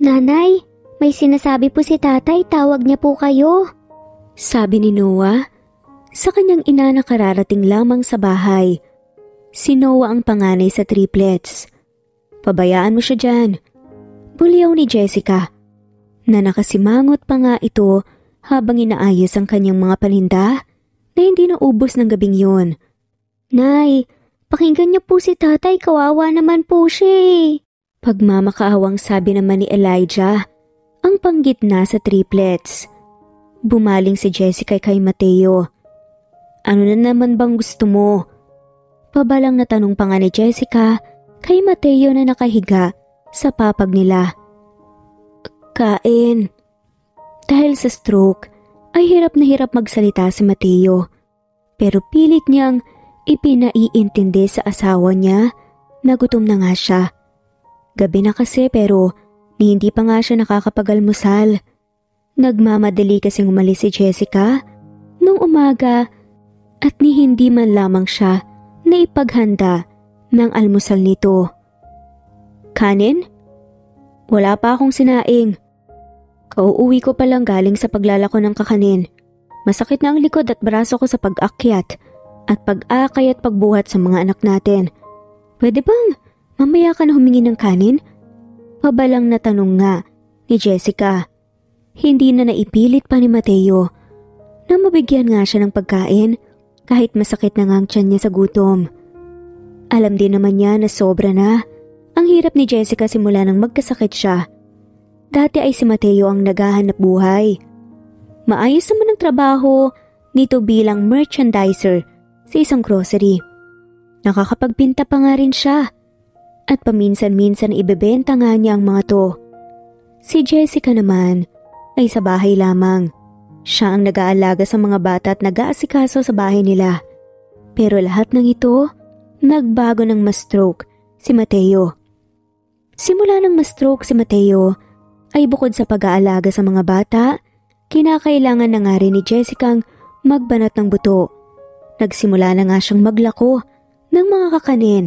Nanay, may sinasabi po si tatay, tawag niya po kayo. Sabi ni Noah sa kanyang ina na kararating lamang sa bahay. Si Noah ang panganay sa triplets. Pabayaan mo siya dyan. Buliyaw ni Jessica na nakasimangot pa nga ito habang inaayos ang kanyang mga paninda na hindi naubos ng gabing yun. Nay, pakinggan niyo po si tatay, kawawa naman po siya eh. Pagmamakaawang sabi naman ni Elijah, ang panggitna sa triplets. Bumaling si Jessica kay Mateo. Ano na naman bang gusto mo? Pabalang na tanong pa nga ni Jessica kay Mateo na nakahiga sa papag nila. Kain. Dahil sa stroke, ay hirap na hirap magsalita si Mateo. Pero pilit niyang ipinaiintindi sa asawa niya na gutom na nga siya. Gabi na kasi pero hindi pa nga siya nakakapag-almusal. Nagmamadali kasing umalis si Jessica nung umaga at ni hindi man lamang siya na ipaghanda ng almusal nito. Kanin? Wala pa akong sinaing. Kauuwi ko pa lang galing sa paglalako ng kakanin. Masakit na ang likod at braso ko sa pag-akyat at pag-akay at pagbuhat sa mga anak natin. Pwede bang mamaya ka na humingi ng kanin? Pabalang na tanong nga ni Jessica. Hindi na naipilit pa ni Mateo na mabigyan nga siya ng pagkain kahit masakit na nga ang tiyan niya sa gutom. Alam din naman niya na sobra na ang hirap ni Jessica simula nang magkasakit siya. Dati ay si Mateo ang naghahanap buhay. Maayos naman ang trabaho nito bilang merchandiser sa isang grocery. Nakakapagpinta pa nga rin siya at paminsan-minsan ibebenta nga niya ang mga to. Si Jessica naman ay sa bahay lamang. Siya ang nag-aalaga sa mga bata at nag-aasikaso sa bahay nila. Pero lahat ng ito, nagbago ng ma-stroke si Mateo. Simula ng ma-stroke si Mateo, ay bukod sa pag-aalaga sa mga bata, kinakailangan na nga rin ni Jessica ang magbanat ng buto. Nagsimula na nga siyang maglako ng mga kakanin.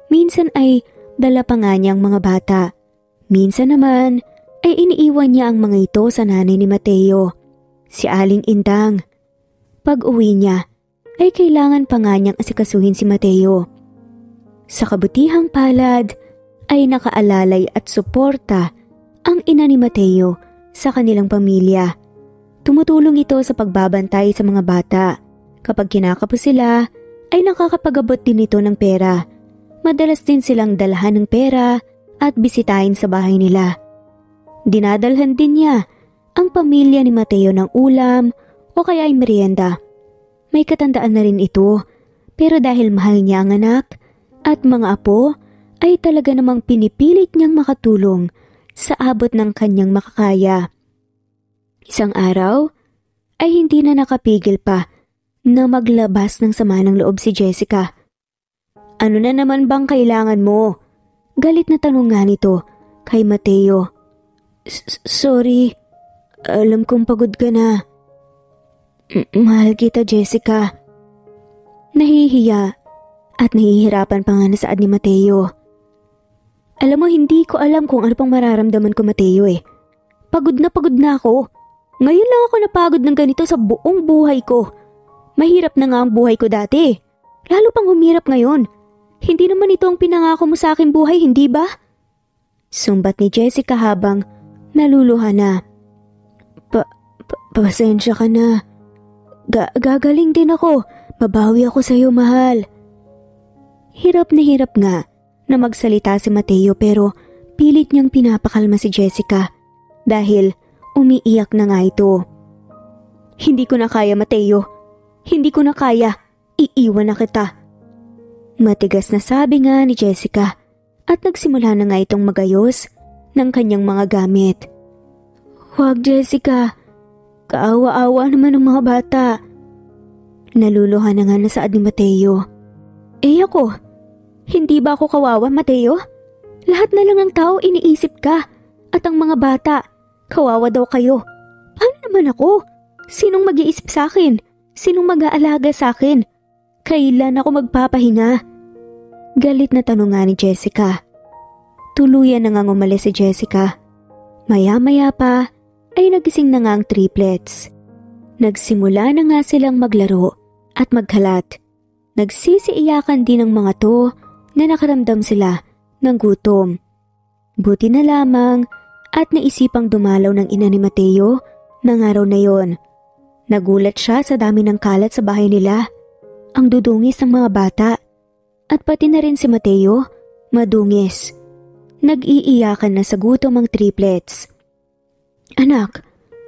Minsan ay dala pa nga niya ang mga bata. Minsan naman ay iniiwan niya ang mga ito sa nanay ni Mateo, si Aling Indang. Pag uwi niya, ay kailangan pa nga niyang asikasuhin si Mateo. Sa kabutihang palad, ay nakaalalay at suporta ang ina ni Mateo sa kanilang pamilya. Tumutulong ito sa pagbabantay sa mga bata. Kapag kinakapos sila, ay nakakapag-abot din ito ng pera. Madalas din silang dalhan ng pera at bisitahin sa bahay nila. Dinadalhan din niya ang pamilya ni Mateo ng ulam o kaya ay merienda. May katandaan na rin ito, pero dahil mahal niya ang anak at mga apo, ay talaga namang pinipilit niyang makatulong sa abot ng kanyang makakaya. Isang araw, ay hindi na nakapigil pa na maglabas ng sama ng loob si Jessica. Ano na naman bang kailangan mo? Galit na tanong nga nito kay Mateo. Sorry, alam kong pagod ka na. Mahal kita, Jessica. Nahihiya at nahihirapan pa nga na saad ni Mateo. Alam mo, hindi ko alam kung ano pang mararamdaman ko, Mateo eh. Pagod na ako. Ngayon lang ako napagod ng ganito sa buong buhay ko. Mahirap na nga ang buhay ko dati. Lalo pang humirap ngayon. Hindi naman ito ang pinangako mo sa akin buhay, hindi ba? Sumbat ni Jessica habang naluluha na. Pasensya ka na. Gagaling din ako. Babawi ako sa iyo, mahal. Hirap nga na magsalita si Mateo pero pilit niyang pinapakalma si Jessica dahil umiiyak na nga ito. Hindi ko na kaya, Mateo. Hindi ko na kaya. Iiwan na kita. Matigas na sabi nga ni Jessica at nagsimula na nga itong magayos ng kanyang mga gamit. Huwag, Jessica. Kaawa-awa naman ng mga bata. Naluluha na nga na saad ni Mateo. Ako, hindi ba ako kawawa, Mateo? Lahat na lang ng tao iniisip ka at ang mga bata, kawawa daw kayo. Paano naman ako? Sinong mag-iisip sa akin? Sinong mag-aalaga sa akin? Kailan ako magpapahinga? Galit na tanong nga ni Jessica. Tuluyan na nga umalis si Jessica. Maya-maya pa ay nagising na nga ang triplets. Nagsimula na nga silang maglaro at magkalat. Nagsisiiyakan din ang mga to na nakaramdam sila ng gutom. Buti na lamang at naisipang dumalaw ng ina ni Mateo ng araw na yon. Nagulat siya sa dami ng kalat sa bahay nila, ang dudungis ng mga bata, at pati na rin si Mateo, madungis. Nag-iiyakan na sa gutom ang triplets. Anak,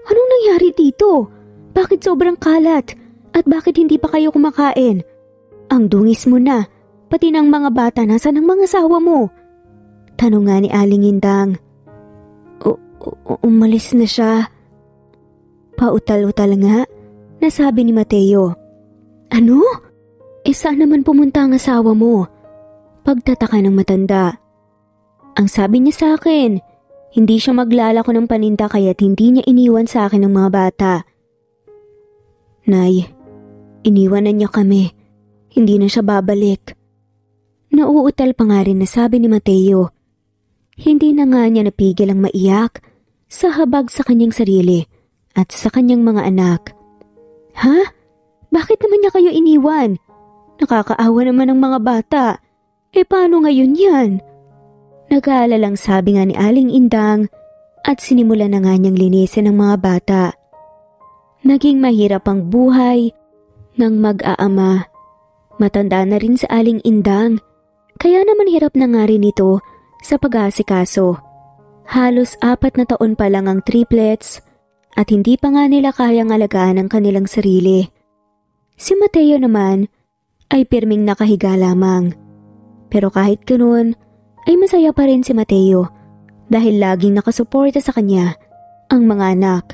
anong nangyari dito? Bakit sobrang kalat? At bakit hindi pa kayo kumakain? Ang dungis mo na, pati ng mga bata, nasaan ang mga asawa mo? Tanong nga ni Aling Indang. Umalis na siya. Pautal-utal nga, nasabi ni Mateo. Ano? Saan naman pumunta ang asawa mo? Pagtataka ng matanda. Ang sabi niya sa akin, hindi siya maglalako ng paninda kaya't hindi niya iniwan sa akin ng mga bata. Nay, iniwanan niya kami. Hindi na siya babalik. Nauutal pa nga rin na sabi ni Mateo. Hindi na nga niya napigil ang maiyak sa habag sa kanyang sarili at sa kanyang mga anak. Ha? Bakit naman niya kayo iniwan? Nakakaawa naman ang mga bata. Paano ngayon yan? Nag-aalalang sabi nga ni Aling Indang at sinimula na nga niyang linisin ang mga bata. Naging mahirap ang buhay ng mag-aama. Matanda na rin si Aling Indang, kaya naman hirap na nga rin ito sa pag-aasikaso. Halos 4 na taon pa lang ang triplets at hindi pa nga nila kayang alagaan ang kanilang sarili. Si Mateo naman ay pirming nakahiga lamang. Pero kahit ganoon, ay masaya pa rin si Mateo dahil laging nakasuporta sa kanya ang mga anak.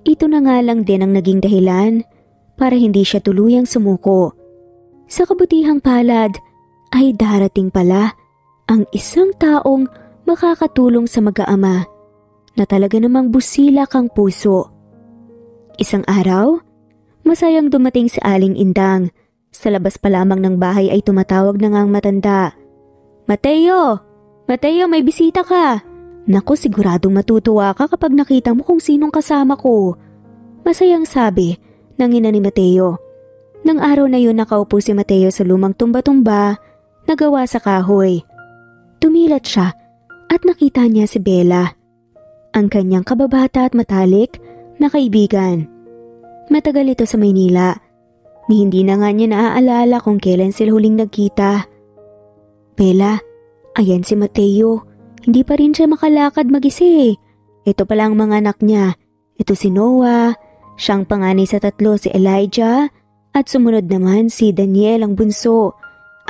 Ito na nga lang din ang naging dahilan para hindi siya tuluyang sumuko. Sa kabutihang palad ay darating pala ang isang taong makakatulong sa mag-aama na talaga namang busilak ang puso. Isang araw, masayang dumating si Aling Indang. Sa labas pa lamang ng bahay ay tumatawag na nga ang matanda. Mateo! Mateo, may bisita ka! Naku, siguradong matutuwa ka kapag nakita mo kung sinong kasama ko. Masayang sabi ng ina ni Mateo. Nang araw na yun nakaupo si Mateo sa lumang tumba-tumba na gawa sa kahoy. Tumilat siya at nakita niya si Bella, ang kanyang kababata at matalik na kaibigan. Matagal ito sa Maynila. Ni hindi na nga niya naaalala kung kailan sila huling nagkita. Bella, ayan si Mateo. Hindi pa rin siya makalakad mag-isa. Ito pala ang mga anak niya. Ito si Noah, siyang panganay sa 3 si Elijah, at sumunod naman si Daniel ang bunso.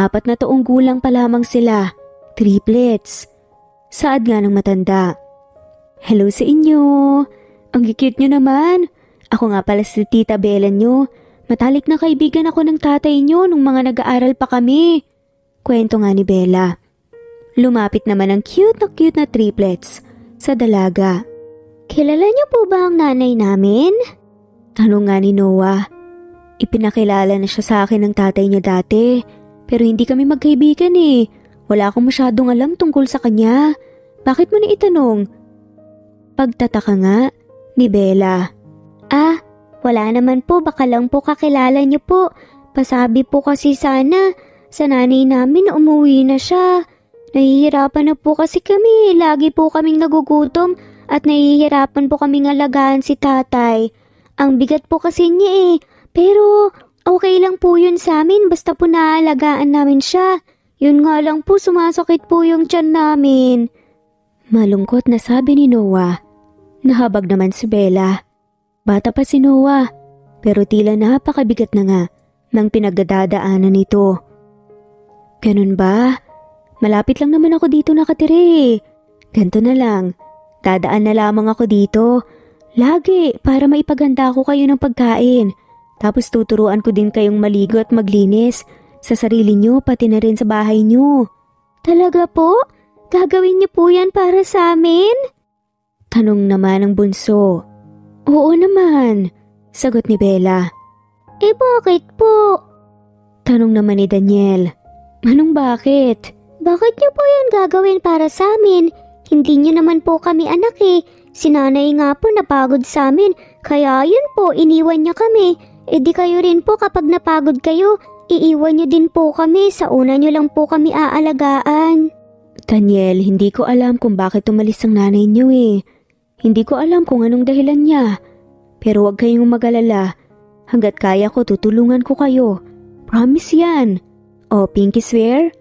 4 na taong gulang pa lamang sila. Triplets. Saad nga ng matanda. Hello sa inyo. Ang cute nyo naman. Ako nga pala si Tita Bella nyo. Matalik na kaibigan ako ng tatay nyo nung mga nag-aaral pa kami. Kwento nga ni Bella. Lumapit naman ang cute na triplets sa dalaga. Kilala niyo po ba ang nanay namin? Tanong nga ni Noah. Ipinakilala na siya sa akin ng tatay niya dati, pero hindi kami magkaibigan eh. Wala akong masyadong alam tungkol sa kanya. Bakit mo na itanong? Pagtataka nga ni Bella. Wala naman po, baka lang po kakilala niyo po. Pasabi po kasi sana sa nanay namin na umuwi na siya. Nahihirapan na po kasi kami. Lagi po kaming nagugutom at nahihirapan po kaming alagaan si tatay. Ang bigat po kasi niya eh. Pero okay lang po yun sa amin basta po naalagaan namin siya. Yun nga lang po, sumasakit po yung tiyan namin. Malungkot na sabi ni Noah. Nahabag naman si Bella. Bata pa si Noah, pero tila napakabigat na nga ng pinagdadaanan nito. Ganun ba? Malapit lang naman ako dito nakatira. Ganto na lang, dadaan na lamang ako dito. Lagi para maipaganda ko kayo ng pagkain. Tapos tuturuan ko din kayong maligo at maglinis sa sarili nyo pati na rin sa bahay nyo. Talaga po? Gagawin niyo po yan para sa amin? Tanong naman ng bunso. Oo naman, sagot ni Bella. Bakit po? Tanong naman ni Daniel. Anong bakit? Bakit niyo po yan gagawin para sa amin? Hindi niyo naman po kami anak eh. Si nanay nga po napagod sa amin, kaya yun po iniwan niya kami. E di kayo rin po kapag napagod kayo, iiwan niyo din po kami, sa una niyo lang po kami aalagaan. Daniel, hindi ko alam kung bakit umalis ang nanay niyo eh. Hindi ko alam kung anong dahilan niya. Pero huwag kayong mag-alala. Hanggat kaya ko, tutulungan ko kayo. Promise yan. O, pinky swear?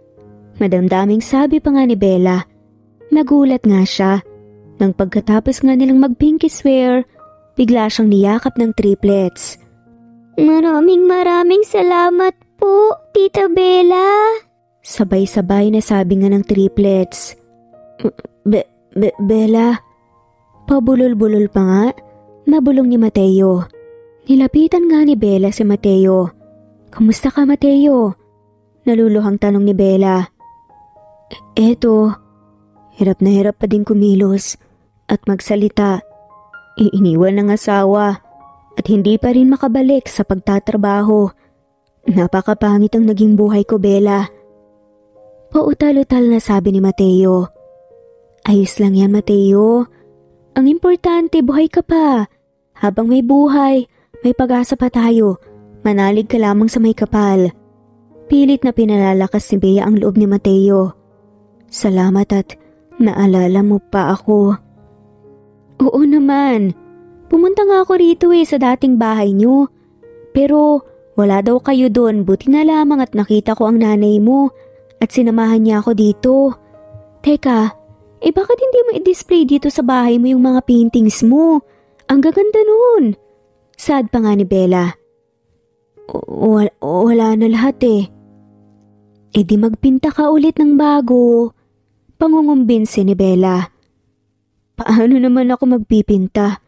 Madamdaming sabi pa nga ni Bella. Nagulat nga siya. Nang pagkatapos nga nilang mag-pinky swear, bigla siyang niyakap ng triplets. Maraming salamat po, Tita Bella. Sabay-sabay na sabi nga ng triplets. Bella? Pabulol-bulol pa nga, nabulong ni Mateo. Nilapitan nga ni Bella si Mateo. Kamusta ka, Mateo? Naluluhang tanong ni Bella. Eto, hirap na hirap pa din kumilos at magsalita. Iiniwan ng asawa at hindi pa rin makabalik sa pagtatrabaho. Napakapangit ang naging buhay ko, Bella. Pautal-utal na sabi ni Mateo. Ayos lang yan, Mateo. Ang importante, buhay ka pa. Habang may buhay, may pag-asa pa tayo. Manalig ka lamang sa may kapal. Pilit na pinalalakas ni Bea ang loob ni Mateo. Salamat at naalala mo pa ako. Oo naman. Pumunta nga ako rito sa dating bahay niyo. Pero wala daw kayo doon, buti na lamang at nakita ko ang nanay mo at sinamahan niya ako dito. Teka, bakit hindi mo i-display dito sa bahay mo yung mga paintings mo? Ang gaganda nun. Sad pa nga ni Bella. Wala na lahat di magpinta ka ulit ng bago. Pangungumbinsi ni Bella. Paano naman ako magpipinta?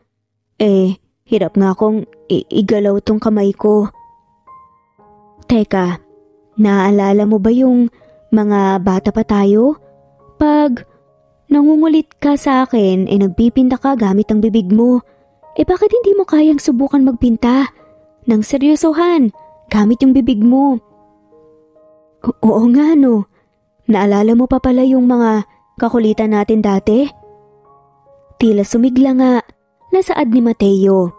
Hirap nga akong igalaw tong kamay ko. Teka, naaalala mo ba yung mga bata pa tayo? Pag nangungulit ka sa akin, nagpipinta ka gamit ang bibig mo. Bakit hindi mo kayang subukan magpinta? Nang seryosohan, gamit yung bibig mo. Oo nga no. Naalala mo pa pala yung mga kakulitan natin dati? Tila sumigla nga, nasaad ni Mateo.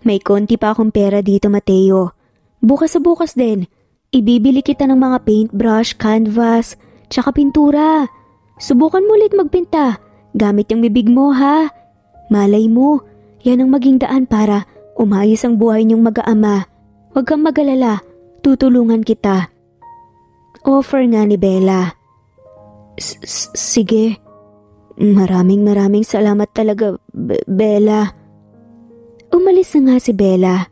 May konti pa akong pera dito, Mateo. Bukas sa bukas din, ibibili kita ng mga paintbrush, canvas, tsaka pintura. Subukan mo ulit magpinta, gamit yung bibig mo ha. Malay mo, yan ang maging daan para umayos ang buhay niyong mag-aama. Huwag kang mag-alala, tutulungan kita. Offer nga ni Bella. Sige. Maraming salamat talaga, Bella. Umalis na nga si Bella.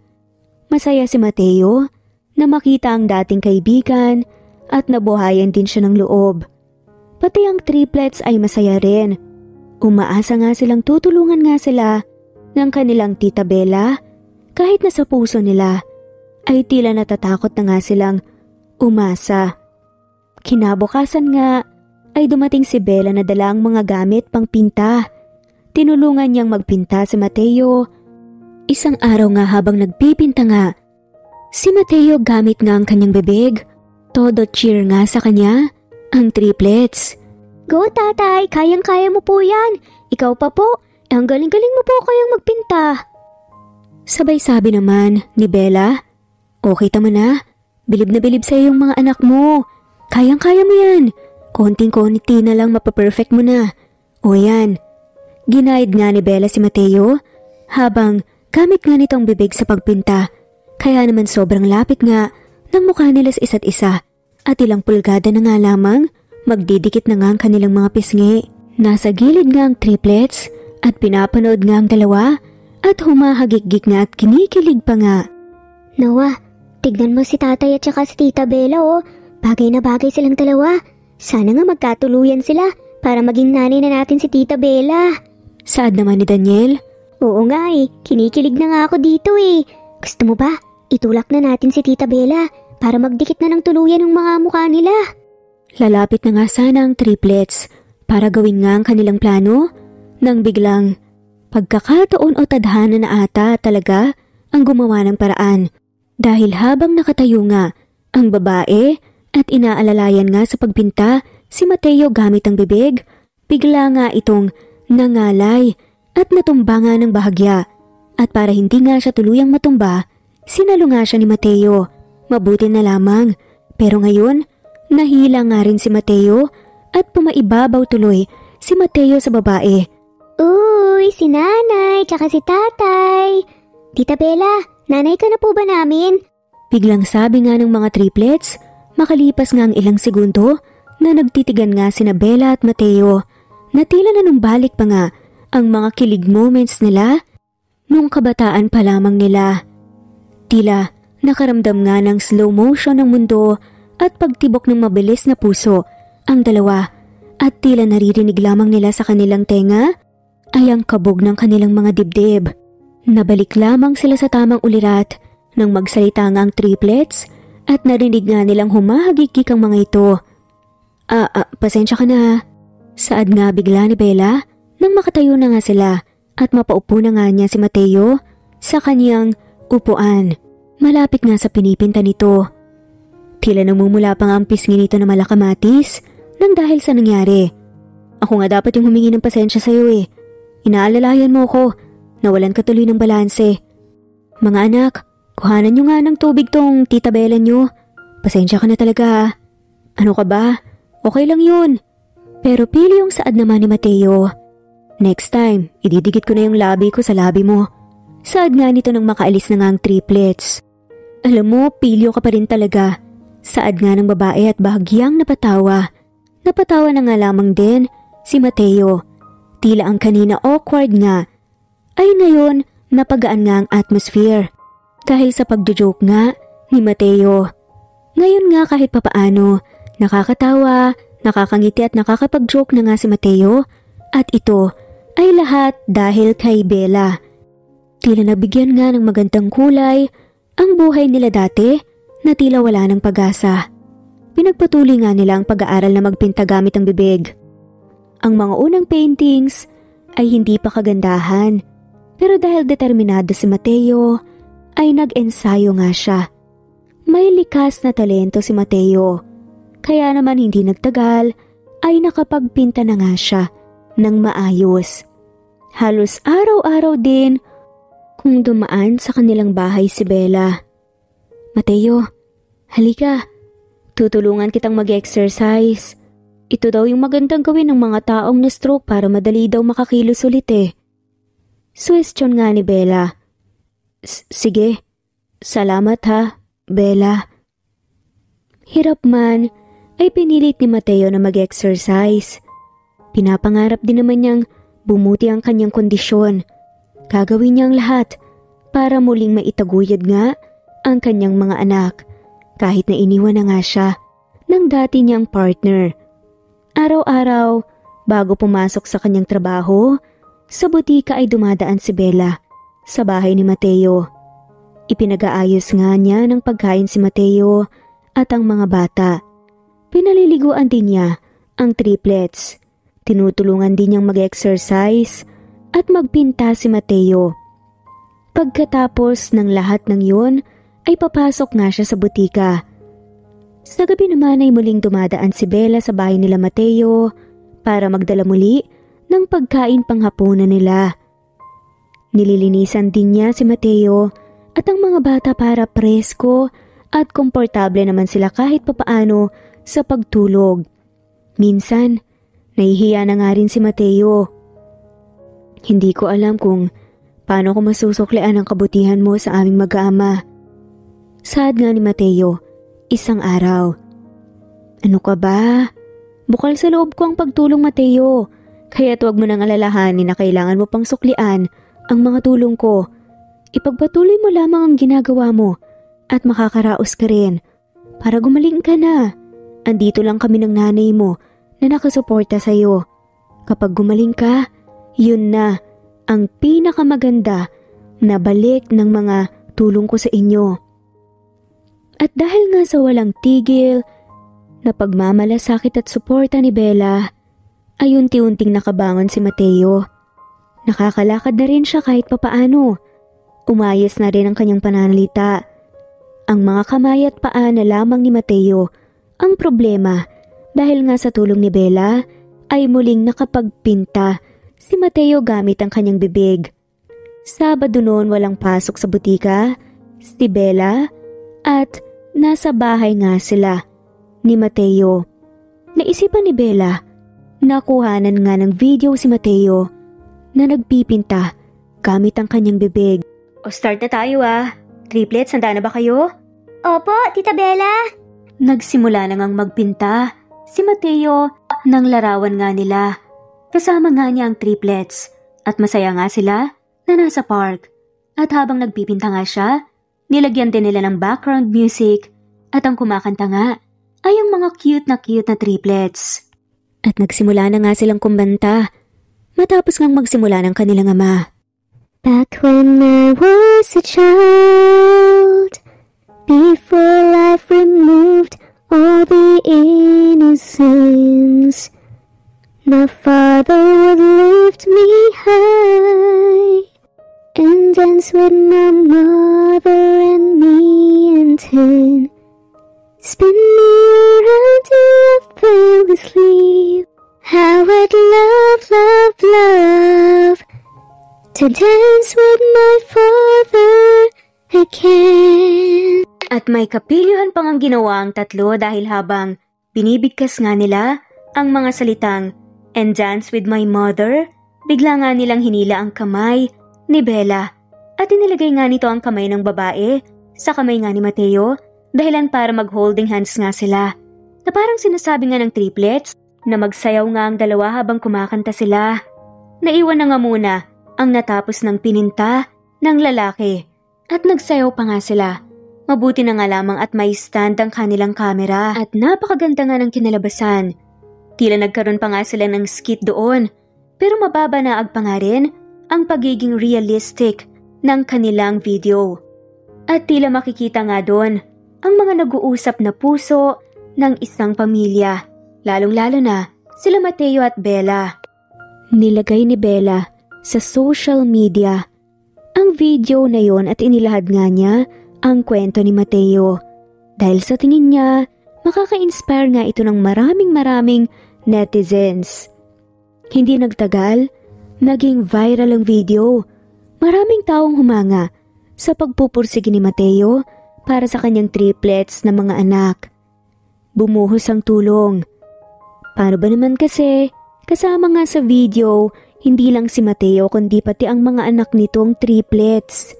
Masaya si Mateo na makita ang dating kaibigan at nabuhayan din siya ng loob. Pati ang triplets ay masaya rin. Umaasa nga silang tutulungan nga sila ng kanilang Tita Bella kahit na sa puso nila ay tila natatakot na nga silang umasa. Kinabukasan nga ay dumating si Bella na dala ang mga gamit pang pinta. Tinulungan niyang magpinta si Mateo. Isang araw nga habang nagpipinta nga, si Mateo gamit nga ang kanyang bibig. Todo cheer nga sa kanya ang triplets. Go tatay, kayang-kaya mo po yan. Ikaw pa po, ang galing-galing mo po kayang magpinta. Sabay sabi naman ni Bella, okay tama na, bilib na bilib sa'yo yung mga anak mo. Kayang-kaya mo yan. Konting-konti na lang mapaperfect mo na. O yan. Ginaid nga ni Bella si Mateo habang gamit nga nitong bibig sa pagpinta. Kaya naman sobrang lapit nga ng mukha nila sa isa't isa at ilang pulgada na nga lamang magdidikit na nga ang kanilang mga pisngi. Nasa gilid nga ang triplets at pinapanood nga ang dalawa at humahagik-gik nga at kinikilig pa nga. Noah, tignan mo si tatay at saka si Tita Bella Bagay na bagay silang dalawa. Sana nga magkatuluyan sila para maging nanay na natin si Tita Bella. Saad naman ni Daniel. Oo nga kinikilig na nga ako dito Gusto mo ba? Itulak na natin si Tita Bella para magdikit na ng tuluyan ng mga mukha nila. Lalapit na nga sana ang triplets para gawin nga ang kanilang plano nang biglang pagkakataon o tadhana na ata talaga ang gumawa ng paraan. Dahil habang nakatayo nga ang babae at inaalalayan nga sa pagpinta si Mateo gamit ang bibig, bigla nga itong nangalay at natumba nga ng bahagya. At para hindi nga siya tuluyang matumba, sinalo nga siya ni Mateo. Mabuti na lamang. Pero ngayon, nahila nga rin si Mateo at pumaibabaw tuloy si Mateo sa babae. Uy, si nanay, tsaka si tatay. Tita Bella, nanay ka na po ba namin? Biglang sabi nga ng mga triplets, makalipas nga ang ilang segundo na nagtitigan nga sina Bella at Mateo na tila nanumbalik pa nga ang mga kilig moments nila nung kabataan pa lamang nila. Tila nakaramdam nga ng slow motion ng mundo at pagtibok ng mabilis na puso ang dalawa at tila naririnig lamang nila sa kanilang tenga ay ang kabog ng kanilang mga dibdib. Nabalik lamang sila sa tamang ulirat nang magsalita nga ang triplets at narinig nga nilang humahagikik ang mga ito. Pasensya ka na. Saad nga bigla ni Bella nang makatayo na nga sila at mapaupo na nga niya si Mateo sa kanyang upuan. Malapit nga sa pinipinta nito. Tila namumula pa nga ang pisngi nito na malakamatis nang dahil sa nangyari. Ako nga dapat yung humingi ng pasensya sa'yo eh. Inaalalayan mo ko. Nawalan ka tuloy ng balanse. Mga anak, kuhanan nyo nga ng tubig tong tita Bella nyo. Pasensya ka na talaga. Ano ka ba? Okay lang yun. Pero pili yung saad naman ni Mateo. Next time, ididikit ko na yung labi ko sa labi mo. Saad nga nito nang makaalis na nga ang triplets. Alam mo, pilyo ka pa rin talaga. Saad nga ng babae at bahagyang napatawa. Napatawa na nga lamang din si Mateo. Tila ang kanina awkward nga ay ngayon napagaan nga ang atmosphere dahil sa pagjo-joke nga ni Mateo. Ngayon nga kahit papaano, nakakatawa, nakakangiti at nakakapag-joke na nga si Mateo at ito ay lahat dahil kay Bella. Tila nabigyan nga ng magandang kulay ang buhay nila dati na tila wala ng pag-asa. Pinagpatuloy nga nila ang pag-aaral na magpinta gamit ang bibig. Ang mga unang paintings ay hindi pa kagandahan, pero dahil determinado si Mateo, ay nag-ensayo nga siya. May likas na talento si Mateo, kaya naman hindi nagtagal ay nakapagpinta na nga siya ng maayos. Halos araw-araw din kung dumaan sa kanilang bahay si Bella. Mateo, halika, tutulungan kitang mag-exercise. Ito daw yung magandang gawin ng mga taong na-stroke para madali daw makakilos ulit eh. Suwestyon nga ni Bella. Sige, salamat ha, Bella. Hirap man, ay pinilit ni Mateo na mag-exercise. Pinapangarap din naman niyang bumuti ang kanyang kondisyon. Gagawin niya ang lahat para muling maitaguyod nga ang kanyang mga anak kahit na iniwan na nga siya ng dati niyang partner. Araw-araw, bago pumasok sa kanyang trabaho, sa butika ay dumadaan si Bella sa bahay ni Mateo. Ipinag-aayos nga niya ng pagkain si Mateo at ang mga bata. Pinaliliguan din niya ang triplets. Tinutulungan din niyang mag-exercise at magpinta si Mateo. Pagkatapos ng lahat ng yun, ay papasok nga siya sa butika. Sa gabi naman ay muling dumadaan si Bella sa bahay nila Mateo para magdala muli ng pagkain panghapunan nila. Nililinisan din niya si Mateo at ang mga bata para presko at komportable naman sila kahit papaano sa pagtulog. Minsan, nahihiya na nga rin si Mateo. Hindi ko alam kung paano ko masusuklian ang kabutihan mo sa aming mag-ama. Saad nga ni Mateo, isang araw. Ano ka ba? Bukal sa loob ko ang pagtulong, Mateo. Kaya't huwag mo nang alalahanin na kailangan mo pang suklian ang mga tulong ko. Ipagpatuloy mo lamang ang ginagawa mo at makakaraos ka rin para gumaling ka na. Andito lang kami ng nanay mo na nakasuporta sa'yo. Kapag gumaling ka, yun na ang pinakamaganda na balik ng mga tulong ko sa inyo. At dahil nga sa walang tigil na pagmamalasakit at suporta ni Bella, ay unti-unting nakabangon si Mateo. Nakakalakad na rin siya kahit papaano. Umayos na rin ang kanyang pananalita. Ang mga kamay at paa na lamang ni Mateo ang problema dahil nga sa tulong ni Bella ay muling nakapagpinta si Mateo gamit ang kanyang bibig. Sabado noon walang pasok sa butika, si Bella, at nasa bahay nga sila ni Mateo. Naisipan ni Bella, nakuhanan nga ng video si Mateo na nagpipinta gamit ang kanyang bibig. O start na tayo ah. Triplets, handa na ba kayo? Opo, Tita Bella. Nagsimula na ngang magpinta si Mateo ng larawan nga nila. Kasama nga niya ang triplets at masaya nga sila na nasa park. At habang nagpipinta nga siya, nilagyan din nila ng background music at ang kumakanta nga ay ang mga cute na triplets. At nagsimula na nga silang kumanta matapos ngang magsimula ng kanilang ama. Back when I was a child, before life removed all the innocence, my father would lift me high and dance with my mother and me and ten, spin me around till I fell asleep. How I'd love, love, love to dance with my father again. At may kapilyuhan pang ang ginawa ang tatlo dahil habang binibigkas nga nila ang mga salitang "and dance with my mother", bigla nga nilang hinila ang kamay ni Bella at inilagay nga nito ang kamay ng babae sa kamay nga ni Mateo dahilan para mag-holding hands nga sila. Na parang sinasabi nga ng triplets na magsayaw nga ang dalawa habang kumakanta sila. Naiwan na nga muna ang natapos ng pininta ng lalaki at nagsayaw pa nga sila. Mabuti na nga lamang at may stand ang kanilang kamera at napakaganda nga ng kinalabasan. Tila nagkaroon pa nga sila ng skit doon pero mababanaag pa nga rin ang pagiging realistic ng kanilang video. At tila makikita nga doon ang mga nag-uusap na puso ng isang pamilya, lalong-lalo na sila Mateo at Bella. Nilagay ni Bella sa social media ang video na yon at inilahad nga niya ang kwento ni Mateo dahil sa tingin niya makaka-inspire nga ito ng maraming netizens. Hindi nagtagal, naging viral ang video. Maraming taong humanga sa pagpupursige ni Mateo para sa kanyang triplets na mga anak. Bumuhos ang tulong. Paano ba naman kasi, kasama nga sa video, hindi lang si Mateo kundi pati ang mga anak nitong triplets.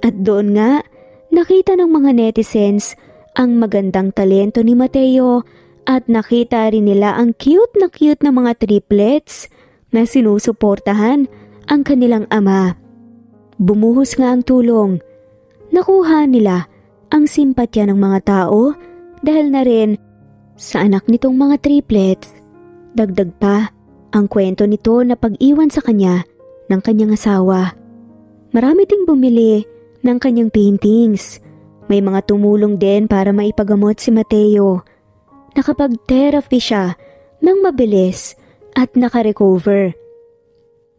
At doon nga, nakita ng mga netizens ang magandang talento ni Mateo at nakita rin nila ang cute na mga triplets na sinusuportahan ang kanilang ama. Bumuhos nga ang tulong. Nakuha nila ang simpatya ng mga tao dahil na rin sa anak nitong mga triplets. Dagdag pa ang kwento nito na pag-iwan sa kanya ng kanyang asawa. Marami ding bumili ng kanyang paintings. May mga tumulong din para maipagamot si Mateo. Nakapag-therapy siya ng mabilis at nakarecover.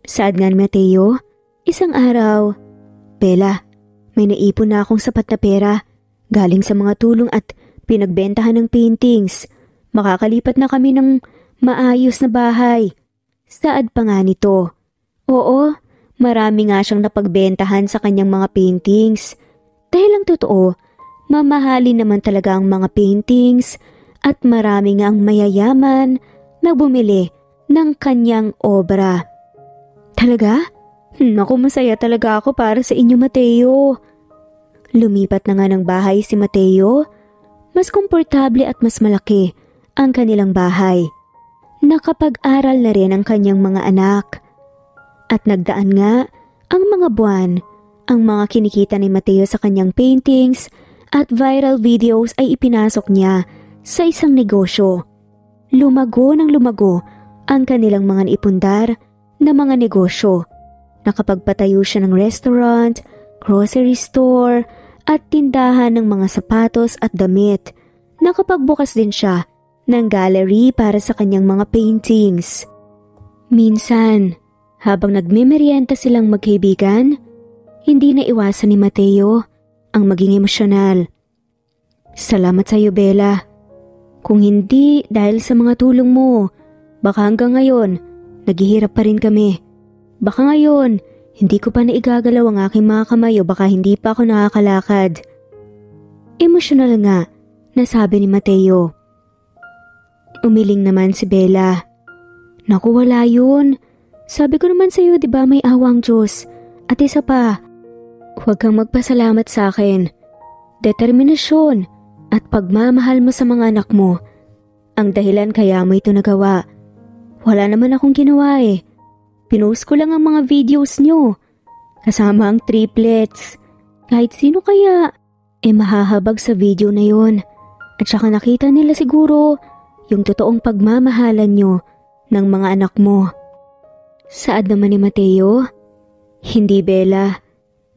Saad nga ni Mateo, isang araw, "Bella, may naipon na akong sapat na pera galing sa mga tulong at pinagbentahan ng paintings. Makakalipat na kami ng maayos na bahay." Saad pa nga nito. Oo, marami nga siyang napagbentahan sa kanyang mga paintings. Dahil ang totoo, mamahalin naman talaga ang mga paintings at marami nga ang mayayaman na bumili ng kanyang obra. Talaga? Naku, masaya talaga ako para sa inyo, Mateo. Lumipat na nga ng bahay si Mateo. Mas komportable at mas malaki ang kanilang bahay. Nakapag-aral na rin ang kanyang mga anak. At nagdaan nga ang mga buwan, ang mga kinikita ni Mateo sa kanyang paintings at viral videos ay ipinasok niya sa isang negosyo. Lumago ng lumago ang kanilang mga naipundar na mga negosyo. Nakapagpatayo siya ng restaurant, grocery store, at tindahan ng mga sapatos at damit. Nakapagbukas din siya ng gallery para sa kanyang mga paintings. Minsan, habang nagmemeryenta silang magkaibigan, hindi na iwasan ni Mateo ang maging emosyonal. "Salamat sa iyo, Bella. Kung hindi dahil sa mga tulong mo, Baka hanggang ngayon, naghihirap pa rin kami. Baka ngayon, hindi ko pa naigagalaw ang aking mga kamay o baka hindi pa ako nakakalakad. Emosyonal nga, nasabi ni Mateo. Umiling naman si Bella. Naku, wala yun. Sabi ko naman sa'yo, di ba may awang Diyos? At isa pa, huwag kang magpasalamat sa akin. Determinasyon at pagmamahal mo sa mga anak mo ang dahilan kaya mo ito nagawa. Wala naman akong ginawa eh. Pinost ko lang ang mga videos nyo. Kasama ang triplets. Kahit sino kaya, mahahabag sa video na yon. At saka nakita nila siguro yung totoong pagmamahalan nyo ng mga anak mo. Saad naman ni Mateo? Hindi, Bella.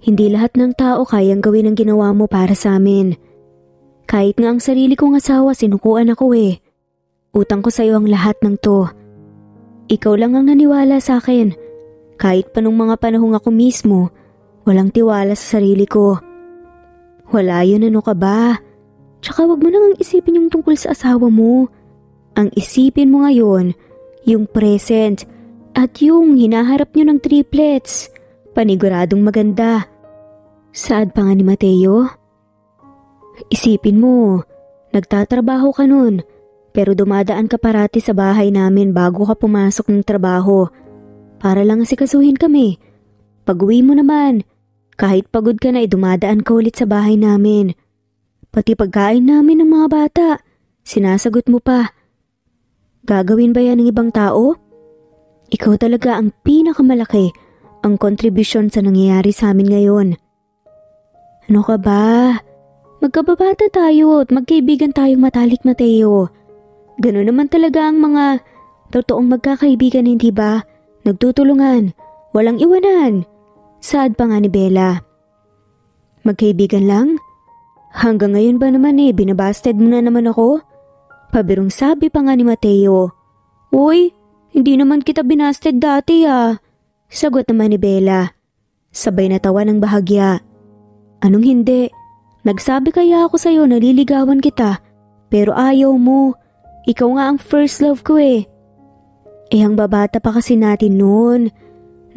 Hindi lahat ng tao kayang gawin ang ginawa mo para sa amin. Kahit nga ang sarili kong asawa sinukuan ako eh. Utang ko sa'yo ang lahat ng to. Ikaw lang ang naniwala sa akin. Kahit pa nung mga panahong ako mismo, walang tiwala sa sarili ko. Wala yun, ano ka ba? Tsaka wag mo nang isipin yung tungkol sa asawa mo. Ang isipin mo ngayon, yung present at yung hinaharap nyo ng triplets. Paniguradong maganda. Saad pa nga ni Mateo? Isipin mo, nagtatrabaho ka nun. Pero dumadaan ka parati sa bahay namin bago ka pumasok ng trabaho. Para lang asikasuhin kami. Pag-uwi mo naman, kahit pagod ka na dumadaan ka ulit sa bahay namin. Pati pagkain namin ng mga bata, sinasagot mo pa. Gagawin ba yan ng ibang tao? Ikaw talaga ang pinakamalaki ang kontribusyon sa nangyayari sa amin ngayon. Ano ka ba? Magkababata tayo at magkaibigan tayong matalik, Mateo. Gano'n naman talaga ang mga totoong magkakaibigan, hindi ba? Nagtutulungan, walang iwanan. Saad pa nga ni Bella. Magkaibigan lang? Hanggang ngayon ba naman binabasted mo na naman ako? Pabirong sabi pa nga ni Mateo. Uy, hindi naman kita binasted dati ah. Sagot naman ni Bella. Sabay natawa ng bahagya. Anong hindi? Nagsabi kaya ako sa'yo na liligawan kita, pero ayaw mo. Ikaw nga ang first love ko eh. Ang babata pa kasi natin noon.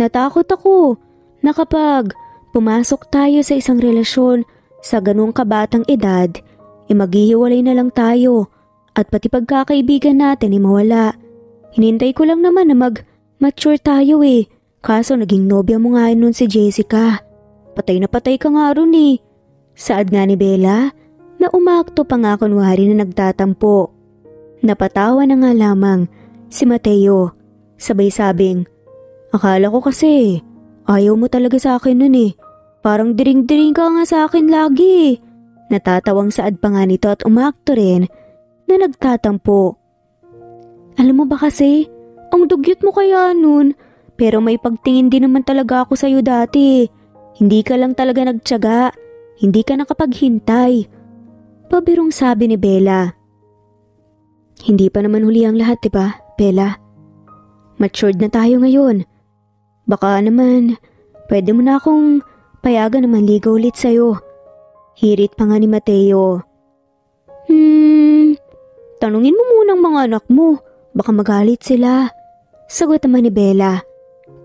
Natakot ako na kapag pumasok tayo sa isang relasyon sa ganung kabatang edad, maghihiwalay na lang tayo at pati pagkakaibigan natin mawala. Hinintay ko lang naman na mag-mature tayo eh. Kaso naging nobya mo nga noon si Jessica. Patay na patay ka nga ron eh. Saad nga ni Bella na umakto pa nga kunwari na nagtatampo. Napatawa na nga lamang si Mateo. Sabay sabing, akala ko kasi ayaw mo talaga sa akin nun eh. Parang diring-diring ka nga sa akin lagi. Natatawang saad pa nga nito at umakto rin na nagtatampo. Alam mo ba kasi, ang dugyot mo kaya nun. Pero may pagtingin din naman talaga ako sa'yo dati. Hindi ka lang talaga nagtiyaga. Hindi ka nakapaghintay. Pabirong sabi ni Bella. Hindi pa naman huli ang lahat, diba, Bella? Matured na tayo ngayon. Baka naman, pwede mo na akong payagan na manligaw ulit sa'yo. Hirit pa nga ni Mateo. Tanungin mo munang mga anak mo. Baka magalit sila. Sagot naman ni Bella.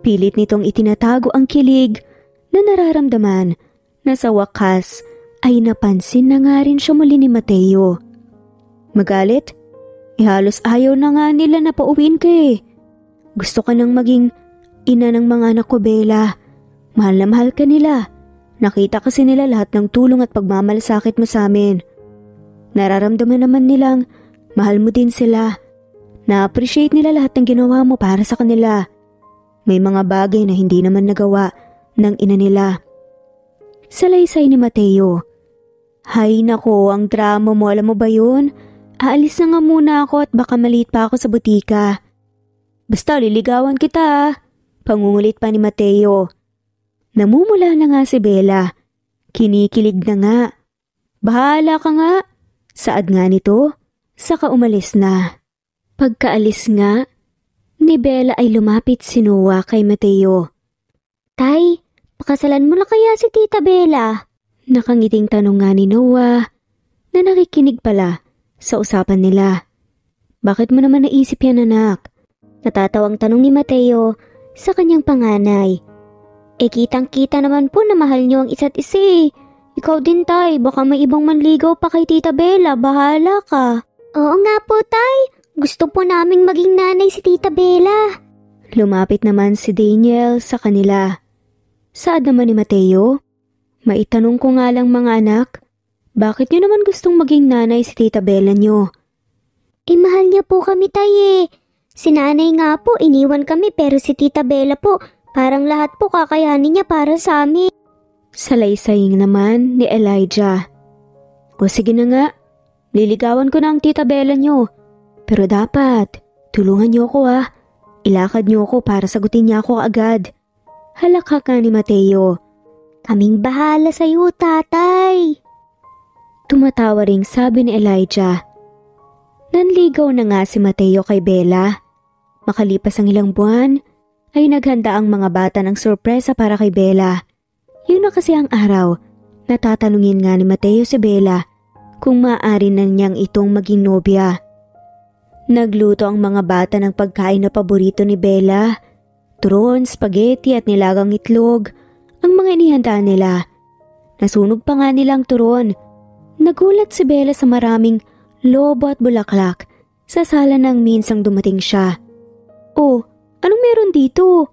Pilit nitong itinatago ang kilig na nararamdaman na sa wakas ay napansin na nga rin siya muli ni Mateo. Magalit? Halos ayaw na nga nila na pauwiin ka eh. Gusto ka nang maging ina ng mga anak ko, Bella. Mahal na mahal ka nila. Nakita kasi nila lahat ng tulong at pagmamalasakit mo sa amin. Nararamdaman naman nilang mahal mo din sila. Na-appreciate nila lahat ng ginawa mo para sa kanila. May mga bagay na hindi naman nagawa ng ina nila. Salaysay ni Mateo. Hay nako, ang drama mo, alam mo ba yun? Aalis na nga muna ako at baka maliit pa ako sa butika. Basta liligawan kita. Pangungulit pa ni Mateo. Namumula na nga si Bella. Kinikilig na nga. Bahala ka nga. Saad nga nito, saka umalis na. Pagkaalis nga, ni Bella ay lumapit si Noah kay Mateo. Tay, pakasalan mo na kaya si Tita Bella? Nakangiting tanong nga ni Noah na nakikinig pala sa usapan nila. Bakit mo naman naisip yan, anak? Natatawang tanong ni Mateo sa kanyang panganay. Kitang-kita naman po na mahal niyo ang isa't isa eh. Ikaw din tay, baka may ibang manligaw pa kay Tita Bella, bahala ka. Oo nga po tay, gusto po naming maging nanay si Tita Bella. Lumapit naman si Daniel sa kanila. Saad naman ni Mateo? Maitanong ko nga lang mga anak, bakit niyo naman gustong maging nanay si Tita Bella niyo? Mahal niya po kami tay eh. Si nanay nga po, iniwan kami pero si Tita Bella po, parang lahat po kakayanin niya para sa amin. Salaysaying naman ni Elijah. O sige na nga, liligawan ko na ang Tita Bella niyo. Pero dapat, tulungan niyo ako ah. Ilakad niyo ako para sagutin niya ako agad. Halakak nga ni Mateo. Kaming bahala sa iyo, tatay. Tumatawa ring sabi ni Elijah. Nanligaw na nga si Mateo kay Bella. Makalipas ang ilang buwan, ay naghanda ang mga bata ng sorpresa para kay Bella. Yun na kasi ang araw, natatanungin nga ni Mateo si Bella kung maaari na niyang itong maging nobya. Nagluto ang mga bata ng pagkain na paborito ni Bella. Turon, spaghetti at nilagang itlog ang mga inihanda nila. Nasunog pa nga nilang turon. Nagulat si Bella sa maraming lobo at bulaklak sa sala nang minsang dumating siya. Oh, anong meron dito?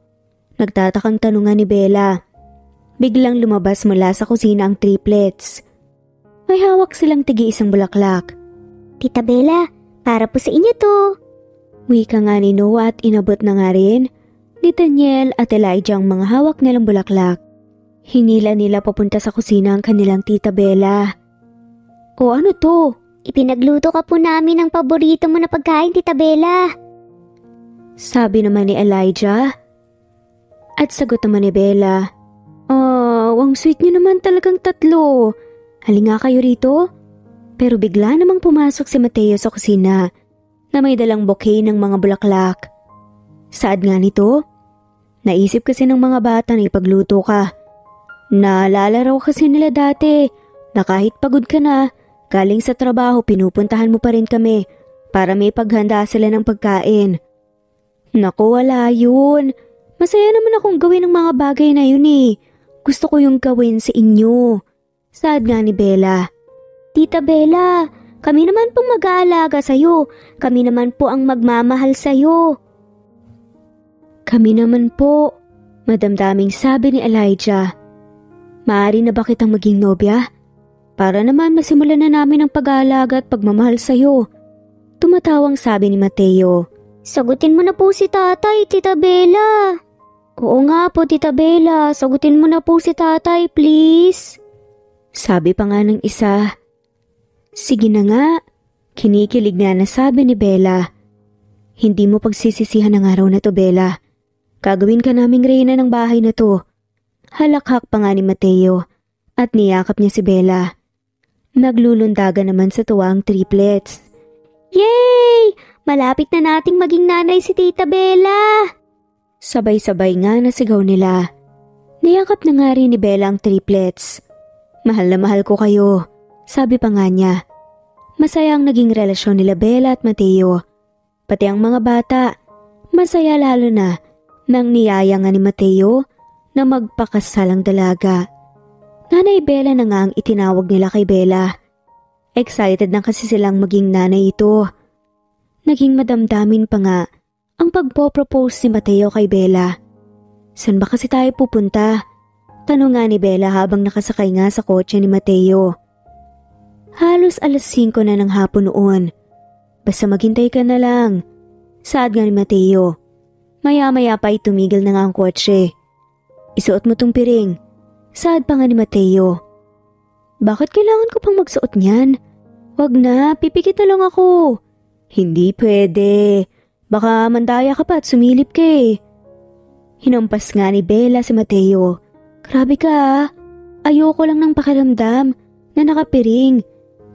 Nagtatakang tanungan ni Bella. Biglang lumabas mula sa kusina ang triplets. May hawak silang tigi-isang bulaklak. Tita Bella, para po sa inyo to. Wika nga ni Noah at inabot na nga rin ni Daniel at Elijah ang mga hawak nilang bulaklak. Hinila nila papunta sa kusina ang kanilang Tita Bella. O ano to? Ipinagluto ka po namin ng paborito mo na pagkain, Tita Bella. Sabi naman ni Elijah. At sagot naman ni Bella. Ang sweet niyo naman talagang tatlo. Halika kayo rito. Pero bigla namang pumasok si Mateo sa kusina na may dalang bouquet ng mga bulaklak. Saad nga nito? Naisip kasi ng mga bata na ipagluto ka. Naalala raw kasi nila dati na kahit pagod ka na, galing sa trabaho pinupuntahan mo pa rin kami para may paghanda sila ng pagkain. Naku, wala yun. Masaya naman akong gawin ng mga bagay na yun eh. Gusto ko yung gawin sa inyo. Saad nga ni Bella. Tita Bella, kami naman pong mag-aalaga sa'yo. Kami naman po ang magmamahal sa'yo. Kami naman po, madamdaming sabi ni Elijah. Maaari na ba kitang maging nobya? Para naman masimulan na namin ang pag-aalaga at pagmamahal sa'yo. Tumatawang sabi ni Mateo. Sagutin mo na po si tatay, Tita Bella. Oo nga po, Tita Bella. Sagutin mo na po si tatay, please. Sabi pa nga ng isa. Sige na nga. Kinikilig na sabi ni Bella. Hindi mo pagsisisihan ang araw na to, Bella. Gagawin ka naming reyna ng bahay na to. Halakhak pa nga ni Mateo at niyakap niya si Bella. Naglulundagan naman sa tuwa ang triplets. Yay! Malapit na nating maging nanay si Tita Bella. Sabay-sabay nga nasigaw nila. Niyakap na nga rin ni Bella ang triplets. Mahal na mahal ko kayo, sabi pa nga niya. Masaya ang naging relasyon nila Bella at Mateo. Pati ang mga bata, masaya lalo na nang niyaya nga ni Mateo na magpakasalang dalaga. Nanay Bella na nga ang itinawag nila kay Bella. Excited na kasi silang maging nanay ito. Naging madamdamin pa nga ang pagpo-propose si Mateo kay Bella. San ba kasi tayo pupunta? Tanong nga ni Bella habang nakasakay nga sa kotse ni Mateo. Halos 5:00 na ng hapon noon. Basta maghintay ka na lang. Saad nga ni Mateo. Maya-maya pa ay tumigil na nga ang kotse. Isuot mo tong piring. Saad pa nga ni Mateo. Bakit kailangan ko pang magsuot niyan? Wag na, pipikit na lang ako. Hindi pwede. Baka mandaya ka pa at sumilip ka eh. Hinampas nga ni Bella si Mateo. Grabe ka ah. Ayoko lang ng pakiramdam na nakapiring.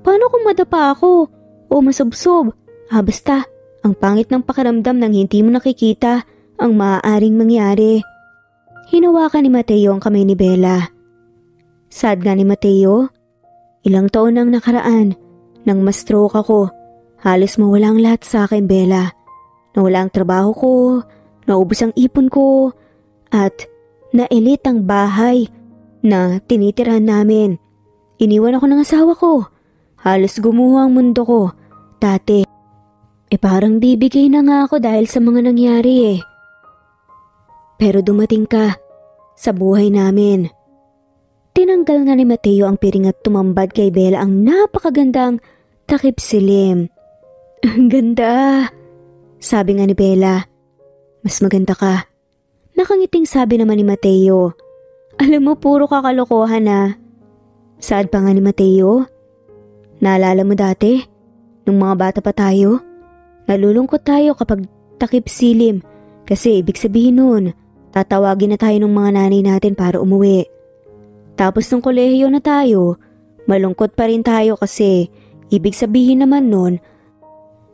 Paano kung madapa ako? O masubsob? Basta. Ang pangit ng pakiramdam nang hindi mo nakikita ang maaaring mangyari. Hinawakan ni Mateo ang kamay ni Bella. Sad nga ni Mateo. Ilang taon nang nakaraan nang ma-stroke ako. Halos mawala ang lahat sa akin, Bella. nawala ang trabaho ko, naubos ang ipon ko, at nailit ang bahay na tinitirahan namin. Iniwan ako ng asawa ko. Halos gumuho ang mundo ko. Dati, parang bibigay na nga ako dahil sa mga nangyari eh. Pero dumating ka sa buhay namin. Tinanggal nga ni Mateo ang piring at tumambad kay Bella ang napakagandang takip silim. Ang ganda, sabi nga ni Bella. Mas maganda ka. Nakangiting sabi naman ni Mateo. Alam mo, puro kakalokohan na. Saad pa nga ni Mateo? Naalala mo dati? Nung mga bata pa tayo? Nalulungkot tayo kapag takip silim kasi ibig sabihin nun, tatawagin na tayo ng mga nanay natin para umuwi. Tapos nung kolehiyo na tayo, malungkot pa rin tayo kasi ibig sabihin naman nun,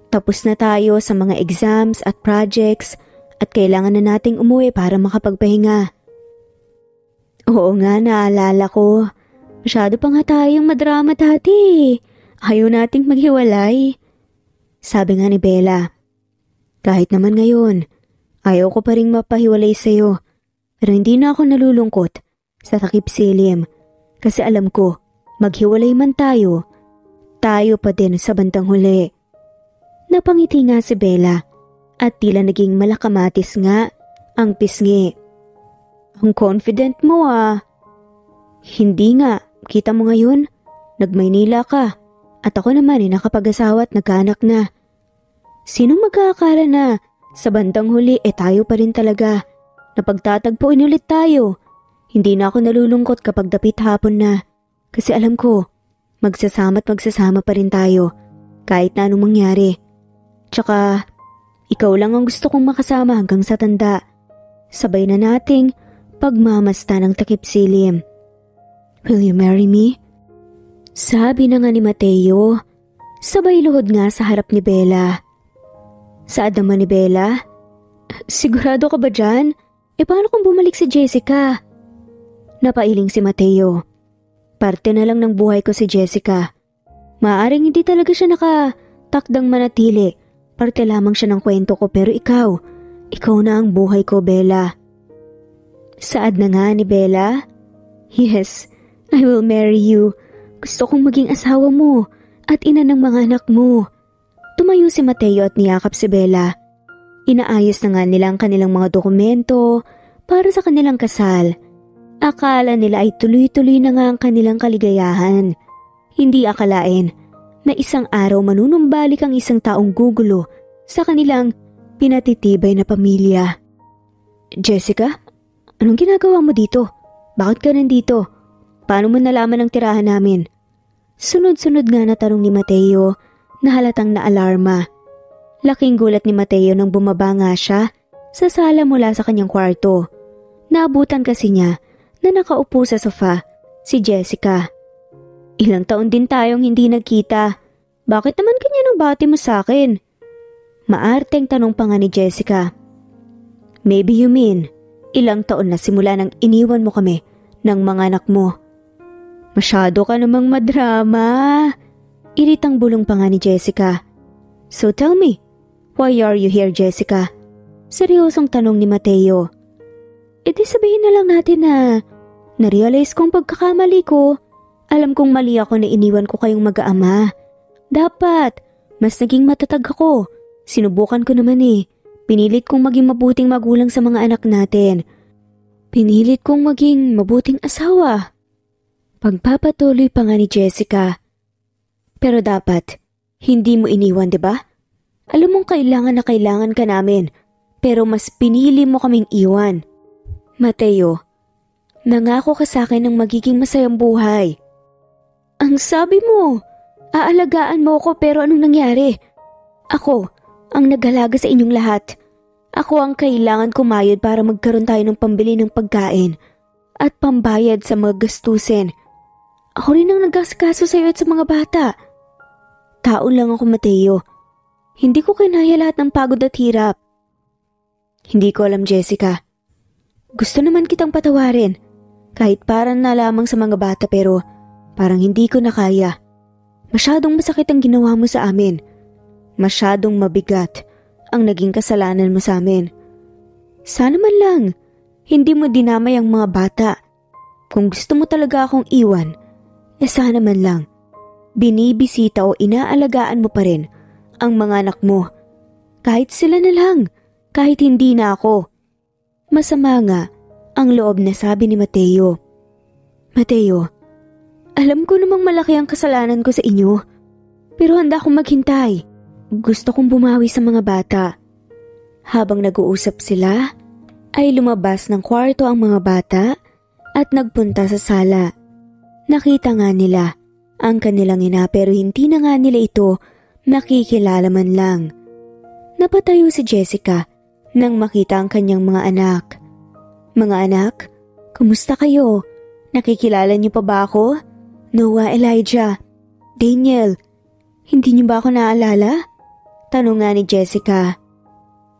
tapos na tayo sa mga exams at projects at kailangan na nating umuwi para makapagpahinga. Oo nga, naalala ko. Masyado pa nga tayong madrama dati. Ayaw nating maghiwalay. Sabi nga ni Bella. Kahit naman ngayon, ayaw ko pa rin mapahiwalay sa'yo. Pero hindi na ako nalulungkot sa takip silim. Kasi alam ko, maghiwalay man tayo, tayo pa din sa bandang huli. Napangiti nga si Bella at tila naging malakamatis nga ang pisngi. Ang confident mo ah. Hindi nga, kita mo ngayon, nag-Maynila ka at ako naman ay nakapag-asawa at nagkaanak na. Sinong mag-aakala na sa bandang huli tayo pa rin talaga? Napagtatagpuin ulit tayo. Hindi na ako nalulungkot kapag dapit hapon na kasi alam ko, magsasama pa rin tayo kahit na anong mangyari. Tsaka, ikaw lang ang gusto kong makasama hanggang sa tanda. Sabay na nating pagmamasta ng takip silim. Will you marry me? Sabi na nga ni Mateo, sabay luhod nga sa harap ni Bella. Saad naman ni Bella? Sigurado ka ba dyan? Paano kung bumalik si Jessica? Napailing si Mateo. Parte na lang ng buhay ko si Jessica. Maaring hindi talaga siya nakatakdang manatili. Parte lamang siya ng kwento ko pero ikaw na ang buhay ko, Bella. Saad na nga ni Bella? Yes, I will marry you. Gusto kong maging asawa mo at ina ng mga anak mo. Tumayo si Mateo at niyakap si Bella. Inaayos na nga nila ang kanilang mga dokumento para sa kanilang kasal. Akala nila ay tuloy-tuloy na nga ang kanilang kaligayahan. Hindi akalain na isang araw manunumbalik ang isang taong gugulo sa kanilang pinatitibay na pamilya. Jessica, anong ginagawa mo dito? Bakit ka nandito? Paano mo nalaman ang tirahan namin? Sunod-sunod nga na tanong ni Mateo na halatang naalarma. Laking gulat ni Mateo nang bumaba nga siya sa sala mula sa kanyang kwarto. Naabutan kasi niya na nakaupo sa sofa si Jessica. Ilang taon din tayong hindi nagkita. Bakit naman kanya nang bati mo sa akin? Maarteng tanong pa nga ni Jessica. Maybe you mean, ilang taon na simula nang iniwan mo kami ng mga anak mo. Masyado ka namang madrama. Iritang bulong pa nga ni Jessica. So tell me, why are you here, Jessica? Seryosong tanong ni Mateo. Di sabihin na lang natin na narealize kong pagkakamali ko. Alam kong mali ako na iniwan ko kayong mag-aama. Dapat, mas naging matatag ako. Sinubukan ko naman Pinilit kong maging mabuting magulang sa mga anak natin. Pinilit kong maging mabuting asawa. Pagpapatuloy pa nga ni Jessica. Pero dapat, hindi mo iniwan, diba? Alam mong kailangan ka namin, pero mas pinili mo kaming iwan. Mateo, nangako ka sa akin ng magiging masayang buhay. Ang sabi mo, aalagaan mo ko pero anong nangyari? Ako, ang nag-alaga sa inyong lahat. Ako ang kailangan kumayod para magkaroon tayo ng pambili ng pagkain at pambayad sa mga gastusin. Ako rin ang nag-asikaso sa iyo at sa mga bata. Tao lang ako, Mateo. Hindi ko kinaya lahat ng pagod at hirap. Hindi ko alam, Jessica. Gusto naman kitang patawarin. Kahit parang na lamang sa mga bata pero parang hindi ko na kaya. Masyadong masakit ang ginawa mo sa amin. Masyadong mabigat ang naging kasalanan mo sa amin. Sana man lang, hindi mo dinamay ang mga bata. Kung gusto mo talaga akong iwan, sana man lang, binibisita o inaalagaan mo pa rin ang mga anak mo. Kahit sila na lang, kahit hindi na ako. Masama nga ang loob na sabi ni Mateo. Mateo, alam ko namang malaki ang kasalanan ko sa inyo, pero handa akong maghintay. Gusto kong bumawi sa mga bata. Habang nag-uusap sila, ay lumabas ng kwarto ang mga bata at nagpunta sa sala. Nakita nga nila ang kanilang ina pero hindi na nga nila ito nakikilala man lang. Napatayo si Jessica nang makita ang kanyang mga anak. Mga anak, kumusta kayo? Nakikilala niyo pa ba ako? Noah, Elijah, Daniel, hindi niyo ba ako naalala? Tanong nga ni Jessica.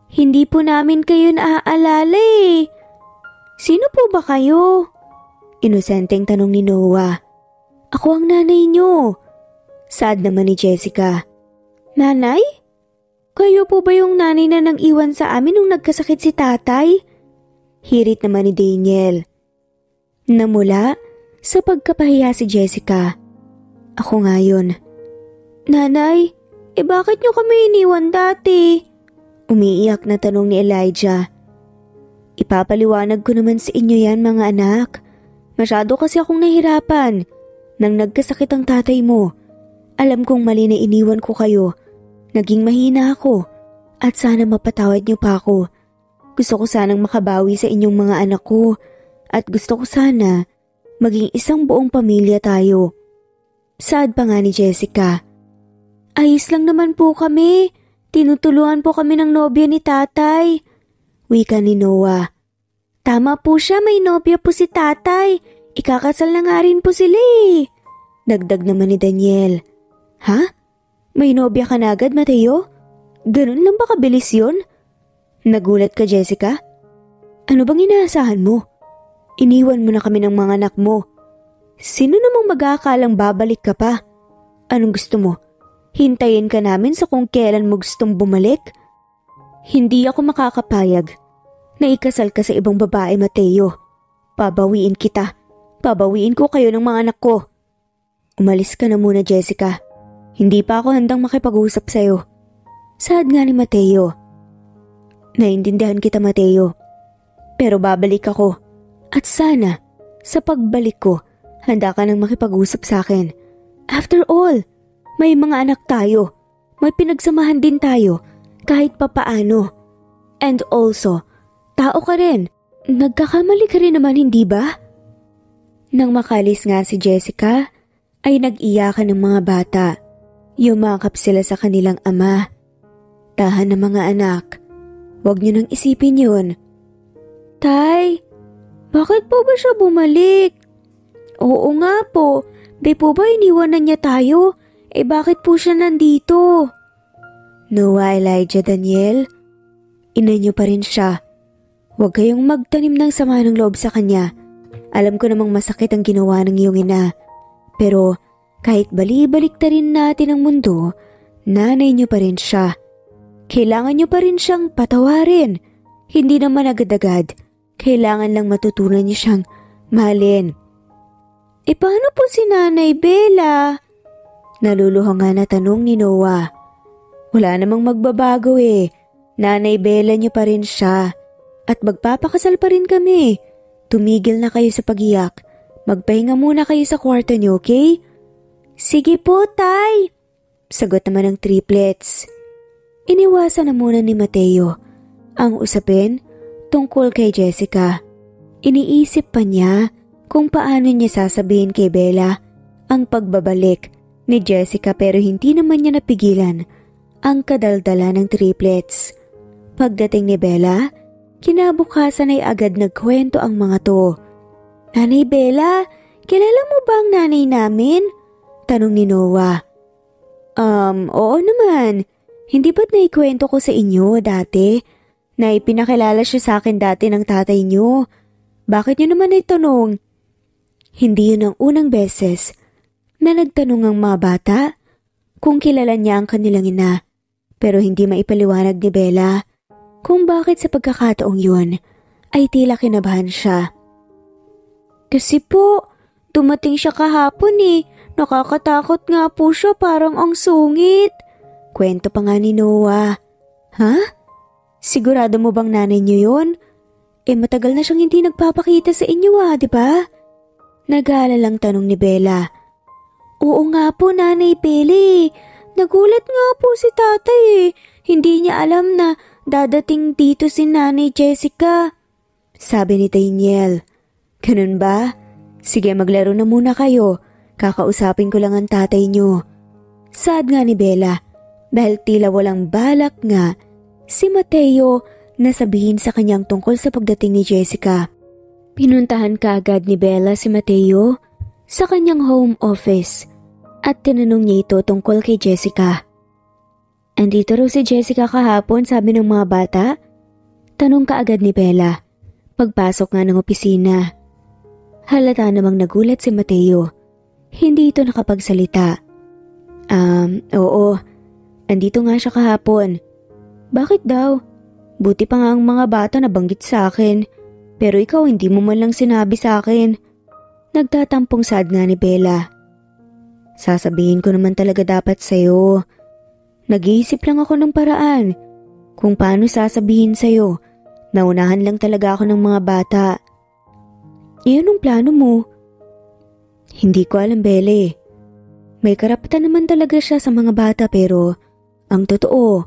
Hindi po namin kayo naaalala eh. Sino po ba kayo? Inosenteng tanong ni Noah. Ako ang nanay niyo. Sad naman ni Jessica. Nanay? Kayo po ba yung nanay na nang iwan sa amin nung nagkasakit si tatay? Hirit naman ni Daniel. Namula sa pagkapahiya si Jessica. Ako nga yun. Nanay, bakit niyo kami iniwan dati? Umiiyak na tanong ni Elijah. Ipapaliwanag ko naman sa inyo yan mga anak. Masyado kasi akong nahirapan nang nagkasakit ang tatay mo. Alam kong mali na iniwan ko kayo. Naging mahina ako at sana mapatawad niyo pa ako. Gusto ko sanang makabawi sa inyong mga anak ko at gusto ko sana maging isang buong pamilya tayo. Sad pa nga ni Jessica. Ayos lang naman po kami. Tinutulungan po kami ng nobya ni tatay. Wika ni Noah. Tama po siya, may nobya po si tatay. Ikakasal na nga rin po sila eh. Dagdag naman ni Daniel. Ha? May nobya ka na agad, Mateo? Ganun lang ba kabilis yun? Nagulat ka, Jessica? Ano bang inaasahan mo? Iniwan mo na kami ng mga anak mo. Sino namang mag-aakalang babalik ka pa? Anong gusto mo? Hintayin ka namin sa kung kailan mo gustong bumalik? Hindi ako makakapayag na ikasal ka sa ibang babae, Mateo. Pabawiin kita. Pabawiin ko kayo ng mga anak ko. Umalis ka na muna, Jessica. Hindi pa ako handang makipag-usap sa'yo. Sad nga ni Mateo. Naintindihan kita, Mateo. Pero babalik ako. At sana, sa pagbalik ko, handa ka nang makipag-usap sa akin. After all, may mga anak tayo. May pinagsamahan din tayo, kahit papaano. And also, tao ka rin. Nagkakamali ka rin naman, hindi ba? Nang makalis nga si Jessica, ay nag-iyakan ng mga bata. Yumakap sila sa kanilang ama. Tahan na mga anak. Huwag niyo nang isipin yun. Tay, bakit po ba siya bumalik? Oo nga po. Di po ba iniwanan niya tayo? Bakit po siya nandito? Noah, Elijah, Daniel, ina niyo pa rin siya. Huwag kayong magtanim ng sama ng loob sa kanya. Alam ko namang masakit ang ginawa ng iyong ina. Pero kahit bali-balik ta rin natin ang mundo, nanay niyo pa rin siya. Kailangan niyo pa rin siyang patawarin. Hindi naman agad-agad. Kailangan lang matutunan niyo siyang mahalin. Paano po si Nanay Bella? Naluluhang nga na tanong ni Noah. Wala namang magbabago eh. Nanay Bella niyo pa rin siya. At magpapakasal pa rin kami. Tumigil na kayo sa pagiyak. Magpahinga muna kayo sa kwarto niyo, okay? Sige po, Tay. Sagot naman ng triplets. Iniwasan na muna ni Mateo ang usapin tungkol kay Jessica. Iniisip pa niya kung paano niya sasabihin kay Bella ang pagbabalik ni Jessica pero hindi naman niya napigilan ang kadaldala ng triplets. Pagdating ni Bella, kinabukasan ay agad nagkwento ang mga to. Nanay Bella, kilala mo ba ang nanay namin? Tanong ni Noah. Oo naman. Hindi ba't naikwento ko sa inyo dati na ipinakilala siya sa akin dati ng tatay niyo? Bakit niyo naman naitanong? Hindi yun ang unang beses na nagtanong ang mga bata kung kilala niya ang kanilang ina. pero hindi maipaliwanag ni Bella kung bakit sa pagkakataong yun ay tila kinabahan siya. Kasi po, dumating siya kahapon eh. Nakakatakot nga po siya, parang ang sungit. Kwento pa nga ni Noah. Ha? Sigurado mo bang nanay niyo yun? Matagal na siyang hindi nagpapakita sa inyo di ba? Nag-aalalang tanong ni Bella. Oo nga po, Nanay Belle. Nagulat nga po si tatay Hindi niya alam na dadating dito si Nanay Jessica. Sabi ni Daniel. Ganun ba? Sige, maglaro na muna kayo. Kakausapin ko lang ang tatay niyo. Sad nga ni Bella dahil tila walang balak nga si Mateo na sabihin sa kanyang tungkol sa pagdating ni Jessica. Pinuntahan kaagad ni Bella si Mateo sa kanyang home office at tinanong niya ito tungkol kay Jessica. Andito raw si Jessica kahapon, sabi ng mga bata? Tanong kaagad ni Bella pagpasok nga ng opisina. Halata namang nagulat si Mateo. Hindi ito nakapagsalita. Oo. Andito nga siya kahapon. Bakit daw? Buti pa nga ang mga bata nabanggit sa akin. Pero ikaw hindi mo man lang sinabi sa akin. Nagtatampong sad nga ni Bella. Sasabihin ko naman talaga dapat sa'yo. Nag-iisip lang ako ng paraan kung paano sasabihin sa'yo. Naunahan lang talaga ako ng mga bata. Anong plano mo? Hindi ko alam, Belle. May karapatan naman talaga siya sa mga bata pero ang totoo,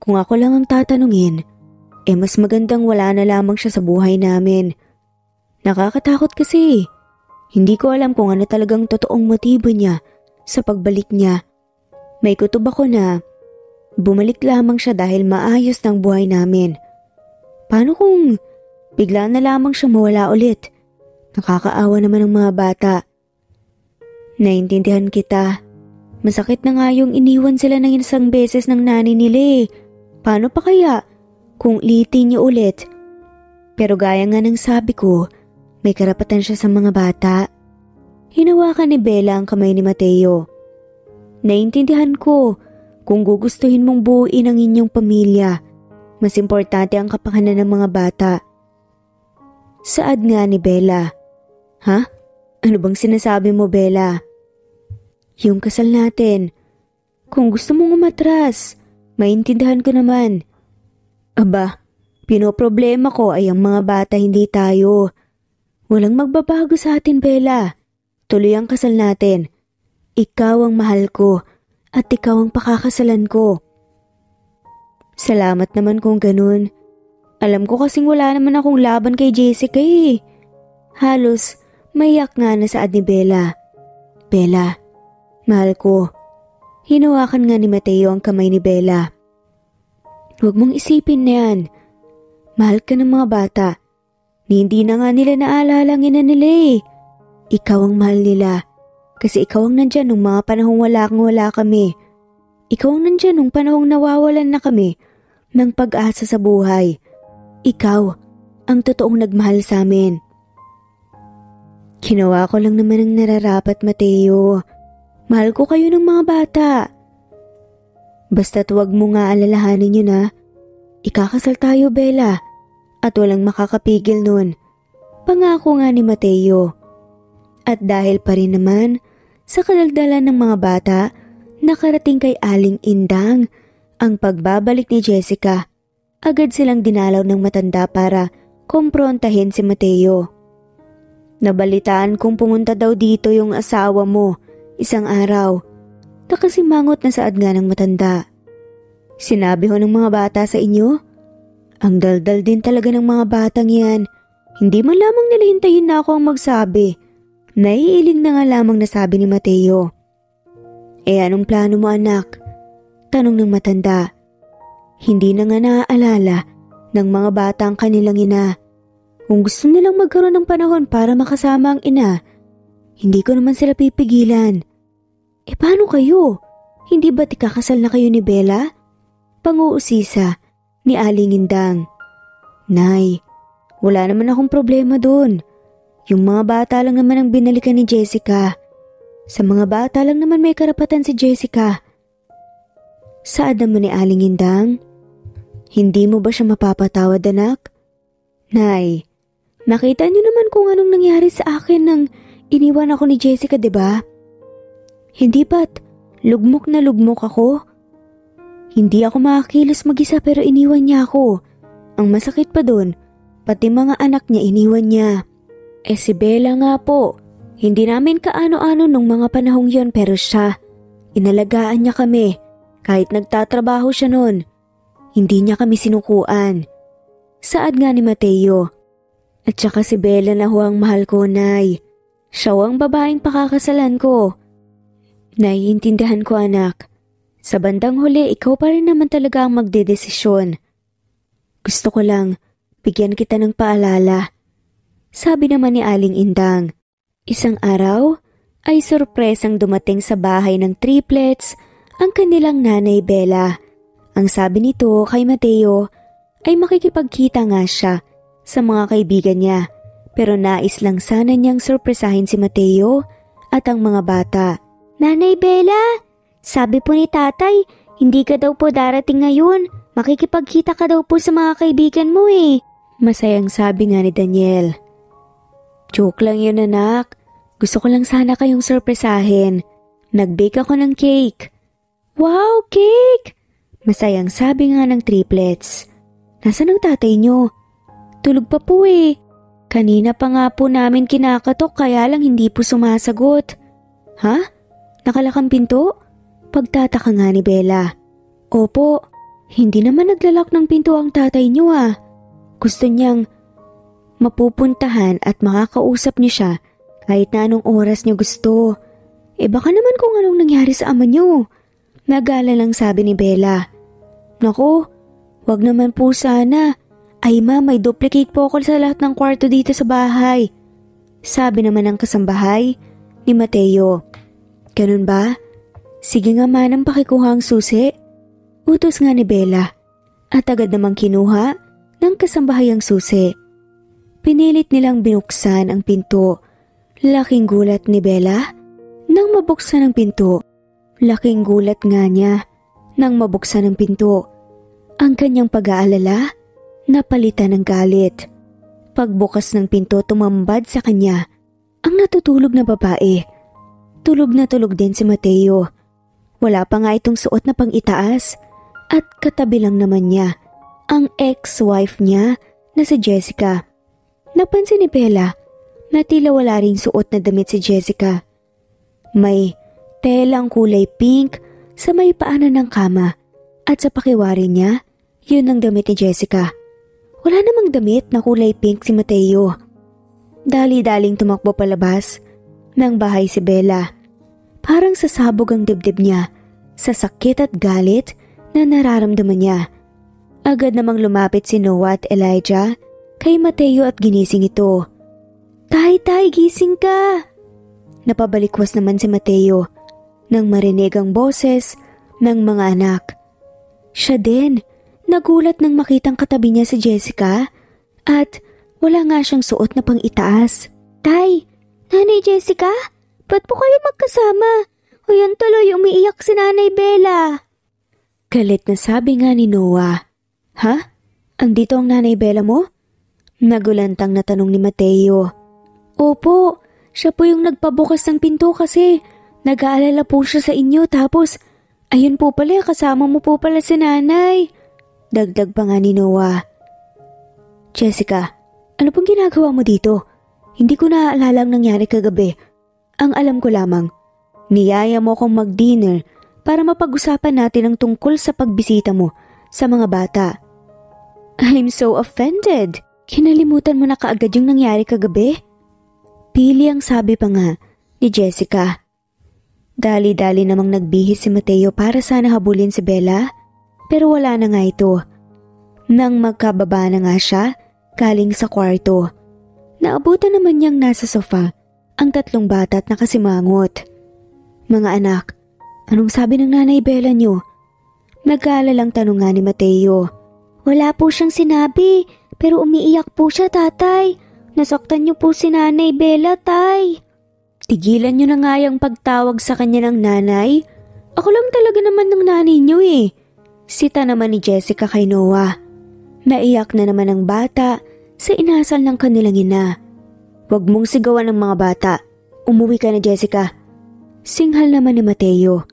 kung ako lang ang tatanungin, mas magandang wala na lamang siya sa buhay namin. Nakakatakot kasi. Hindi ko alam kung ano talagang totoong motibo niya sa pagbalik niya. May kutob ako na bumalik lamang siya dahil maayos ng buhay namin. Paano kung bigla na lamang siya mawala ulit? Nakakaawa naman ang mga bata. Naintindihan kita. Masakit na nga yung iniwan sila ng isang beses ng nanay nila Paano pa kaya kung litin niyo ulit? Pero gaya nga ng sabi ko, may karapatan siya sa mga bata. Hinawakan ni Bella ang kamay ni Mateo. Naintindihan ko kung gugustuhin mong buuin ang inyong pamilya. Mas importante ang kapakanan ng mga bata. Saad nga ni Bella. Ha? Ano bang sinasabi mo, Bella? Yung kasal natin. Kung gusto mong umatras, maintindihan ko naman. Aba, pinoproblema ko ay ang mga bata, hindi tayo. Walang magbabago sa atin, Bella. Tuloy ang kasal natin. Ikaw ang mahal ko at ikaw ang pakakasalan ko. Salamat naman kung ganun. Alam ko kasing wala naman akong laban kay Jessica Halos maiyak nga na saad ni Bella. Bella, mahal ko. Hinawakan nga ni Mateo ang kamay ni Bella. Huwag mong isipin na yan. Mahal ka ng mga bata. Hindi na nga nila naalala ang ina nila Ikaw ang mahal nila. Kasi ikaw ang nandyan nung mga panahong wala kami. Ikaw ang nandyan nung panahong nawawalan na kami ng pag-asa sa buhay. Ikaw ang totoong nagmahal sa amin. Ginawa ko lang naman ang nararapat, Mateo. Mahal ko kayo ng mga bata. Basta't huwag mo nga alalahanin yun Ikakasal tayo, Bella. At walang makakapigil nun. Pangako nga ni Mateo. At dahil pa rin naman sa kadaldalan ng mga bata, nakarating kay Aling Indang ang pagbabalik ni Jessica. Agad silang dinalaw ng matanda para kumprontahin si Mateo. Nabalitaan kong pumunta daw dito yung asawa mo isang araw. Nakasimangot na saad nga ng matanda. Sinabi ho ng mga bata sa inyo? Ang daldal din talaga ng mga batang yan. Hindi man lamang nila hintayin na ako ang magsabi. Naiiling na nga lamang nasabi ni Mateo. Anong plano mo, anak? Tanong ng matanda. Hindi na nga naaalala ng mga bata ang kanilang ina. Kung gusto nilang magkaroon ng panahon para makasama ang ina, hindi ko naman sila pipigilan. Paano kayo? Hindi ba't ikakasal na kayo ni Bella? Panguusisa ni Aling Indang. Nay, wala naman akong problema doon. Yung mga bata lang naman ang binalikan ni Jessica. Sa mga bata lang naman may karapatan si Jessica. Saad naman ni Aling Indang. Hindi mo ba siya mapapatawad, anak? Nay, nakita niyo naman kung anong nangyari sa akin nang iniwan ako ni Jessica, diba? Hindi ba't lugmok na lugmok ako? Hindi ako makakilos mag-isa pero iniwan niya ako. Ang masakit pa dun, pati mga anak niya iniwan niya. Si Bella nga po, hindi namin kaano-ano nung mga panahong yon pero siya, inalagaan niya kami. Kahit nagtatrabaho siya nun, hindi niya kami sinukuan. Saad nga ni Mateo. At saka si Bella na ho ang mahal ko, Nay. Siya ang babaeng pakakasalan ko. Naiintindihan ko, anak. Sa bandang huli, ikaw pa rin naman talaga ang magdedesisyon. Gusto ko lang, bigyan kita ng paalala. Sabi naman ni Aling Indang. Isang araw, ay sorpresang dumating sa bahay ng triplets ang kanilang nanay Bella. Ang sabi nito kay Mateo ay makikipagkita nga siya sa mga kaibigan niya. Pero nais lang sana niyang sorpresahin si Mateo at ang mga bata. Nanay Bella, sabi po ni tatay, hindi ka daw po darating ngayon. Makikipagkita ka daw po sa mga kaibigan mo eh. Masayang sabi nga ni Daniel. Joke lang yun, anak. Gusto ko lang sana kayong sorpresahin. Nag-bake ako ng cake. Wow, cake! Masayang sabi nga ng triplets. Nasaan ang tatay niyo? Tulog pa po eh. Kanina pa nga po namin kinakatok kaya lang hindi po sumasagot. Ha? Nakalakang pinto? Pagtataka nga ni Bella. Opo, hindi naman naglalak ng pinto ang tatay niyo ah. Gusto niyang mapupuntahan at makakausap niyo siya kahit na anong oras niyo gusto. Baka naman kung anong nangyari sa ama niyo. Nagala lang sabi ni Bella. Naku, wag naman po sana. Ay ma, may duplicate po ako sa lahat ng kwarto dito sa bahay. Sabi naman ng kasambahay ni Mateo. Ganun ba? Sige nga manang pakikuha ang susi. Utos nga ni Bella. At agad namang kinuha ng kasambahay ang susi. Pinilit nilang binuksan ang pinto. Laking gulat ni Bella nang mabuksan ang pinto. Laking gulat nga niya nang mabuksan ang pinto. Ang kanyang pag-aalala, napalitan ng galit. Pagbukas ng pinto, tumambad sa kanya ang natutulog na babae. Tulog na tulog din si Mateo. Wala pa nga itong suot na pang-itaas at katabi lang naman niya ang ex-wife niya na si Jessica. Napansin ni Bella na tila wala ring suot na damit si Jessica. May telang kulay pink sa may paanan ng kama at sa pakiwari niya, yun ang damit ni Jessica. Wala namang damit na kulay pink si Mateo. Dali-daling tumakbo palabas ng bahay si Bella. Parang sasabog ang dibdib niya sa sakit at galit na nararamdaman niya. Agad namang lumapit si Noah at Elijah kay Mateo at ginising ito. Tay, gising ka! Napabalikwas naman si Mateo nang marinig ang boses ng mga anak. Siya din, nagulat nang makitang katabi niya si Jessica at wala nga siyang suot na pang-itaas. Tay, Nanay Jessica, ba't po kayo magkasama? Ayan tuloy umiiyak si Nanay Bella. Galit na sabi nga ni Noah. Ha? Andito ang Nanay Bella mo? Nagulantang na tanong ni Mateo. Opo, siya po yung nagpabukas ng pinto kasi nag-aalala po siya sa inyo tapos ayun po pala kasama mo po pala si Nanay. Dagdag pa nga ni Noah. Jessica, ano pong ginagawa mo dito? Hindi ko naaalala ang nangyari kagabi. Ang alam ko lamang, niyaya mo akong mag-dinner para mapag-usapan natin ang tungkol sa pagbisita mo sa mga bata. I'm so offended. Kinalimutan mo na kaagad yung nangyari kagabi? Pili ang sabi pa nga ni Jessica. Dali-dali namang nagbihis si Mateo para sana habulin si Bella, pero wala na nga ito. Nang magkababa na nga siya, galing sa kwarto. Naabutan naman niyang nasa sofa ang tatlong bata at nakasimangot. Mga anak, anong sabi ng Nanay Bella niyo? Nag-aalalang tanong nga ni Mateo. Wala po siyang sinabi, pero umiiyak po siya, tatay. Nasaktan niyo po si Nanay Bella, tay. Tigilan niyo na nga yung pagtawag sa kanya ng nanay. Ako lang talaga naman ng nanay niyo eh. Sita naman ni Jessica kay Noah. Naiyak na naman ang bata sa inasal ng kanilang ina. Huwag mong sigawan ng mga bata. Umuwi ka na, Jessica. Singhal naman ni Mateo.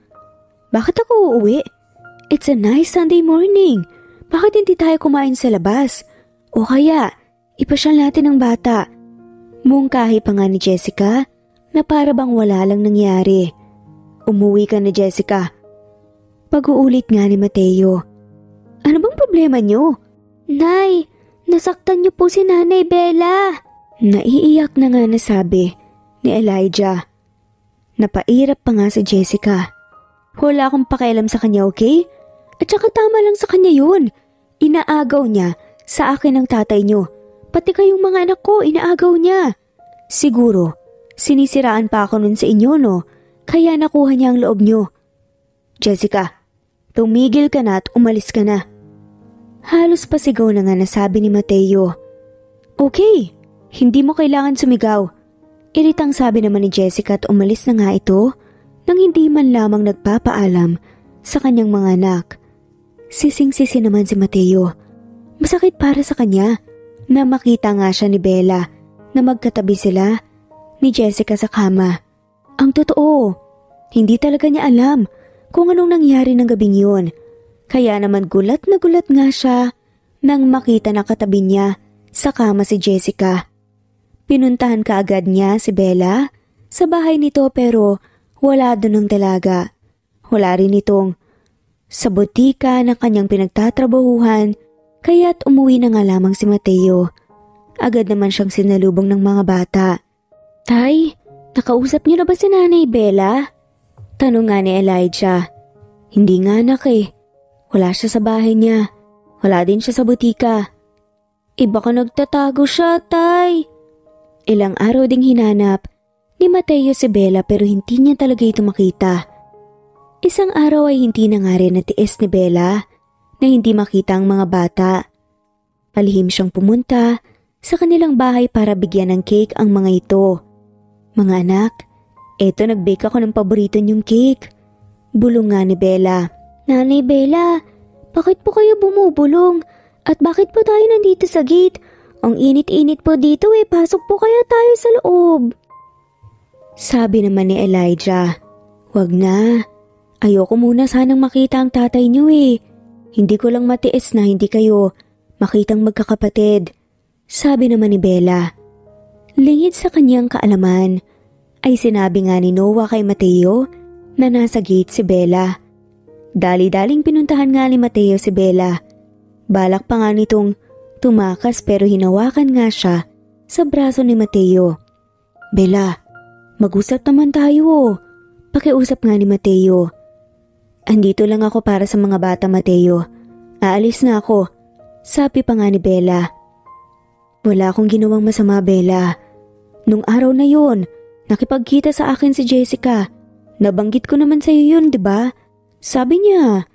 Bakit ako uuwi? It's a nice Sunday morning. Bakit hindi tayo kumain sa labas? O kaya, ipasyal natin ang bata. Mungkahi pa nga ni Jessica na para bang wala lang nangyari. Umuwi ka na, Jessica. Pag-uulit nga ni Mateo. Ano bang problema niyo? Nay, nasaktan niyo po si Nanay Bella. Naiiyak na nga nasabi ni Elijah. Napairap pa nga si Jessica. Wala akong pakialam sa kanya, okay? At saka tama lang sa kanya yun. Inaagaw niya sa akin ang tatay niyo. Pati kayong mga anak ko, inaagaw niya. Siguro, sinisiraan pa ako nun sa inyo, no? Kaya nakuha niya ang loob niyo. Jessica, tumigil ka na at umalis ka na. Halos pasigaw na nga nasabi ni Mateo. Okay, hindi mo kailangan sumigaw. Iritang sabi naman ni Jessica at umalis na nga ito nang hindi man lamang nagpapaalam sa kanyang mga anak. Sising-sisi naman si Mateo. Masakit para sa kanya na makita nga siya ni Bella na magkatabi sila ni Jessica sa kama. Ang totoo, hindi talaga niya alam kung anong nangyari ng gabing yun. Kaya naman gulat na gulat nga siya nang makita na katabi niya sa kama si Jessica. Pinuntahan kaagad niya si Bella sa bahay nito pero wala doon ang dalaga. Wala rin itong sa butika ng kanyang pinagtatrabahuhan kaya't umuwi na nga lamang si Mateo. Agad naman siyang sinalubong ng mga bata. Tay, nakausap niyo na ba si Nanay Bella? Tanong nga ni Elijah. Hindi nga anak eh. Wala siya sa bahay niya. Wala din siya sa butika. Baka nagtatago siya, Tay. Ilang araw ding hinanap ni Mateo si Bella pero hindi niya talaga ito makita. Isang araw ay hindi na nga rin natiis ni Bella na hindi makita ang mga bata. Palihim siyang pumunta sa kanilang bahay para bigyan ng cake ang mga ito. Mga anak, eto nag-bake ako ng paborito niyong cake. Bulong nga ni Bella. Nanay Bella, bakit po kayo bumubulong? At bakit po tayo nandito sa gate? Ang init-init po dito eh, pasok po kaya tayo sa loob. Sabi naman ni Elijah, wag na. Ayoko muna sanang makita ang tatay niyo eh. Hindi ko lang matiis na hindi kayo makitang magkakapatid. Sabi naman ni Bella. Lingid sa kanyang kaalaman, ay sinabi nga ni Noah kay Mateo na nasa gate si Bella. Dali-daling pinuntahan nga ni Mateo si Bella. Balak pa nga nitong tumakas pero hinawakan nga siya sa braso ni Mateo. Bella, mag-usap naman tayo. Pakiusap nga ni Mateo. Andito lang ako para sa mga bata, Mateo. Aalis na ako. Sabi pa nga ni Bella. Wala akong ginawang masama, Bella. Nung araw na yon, nakipagkita sa akin si Jessica. Nabanggit ko naman sa iyo yun, di ba? Sabi niya,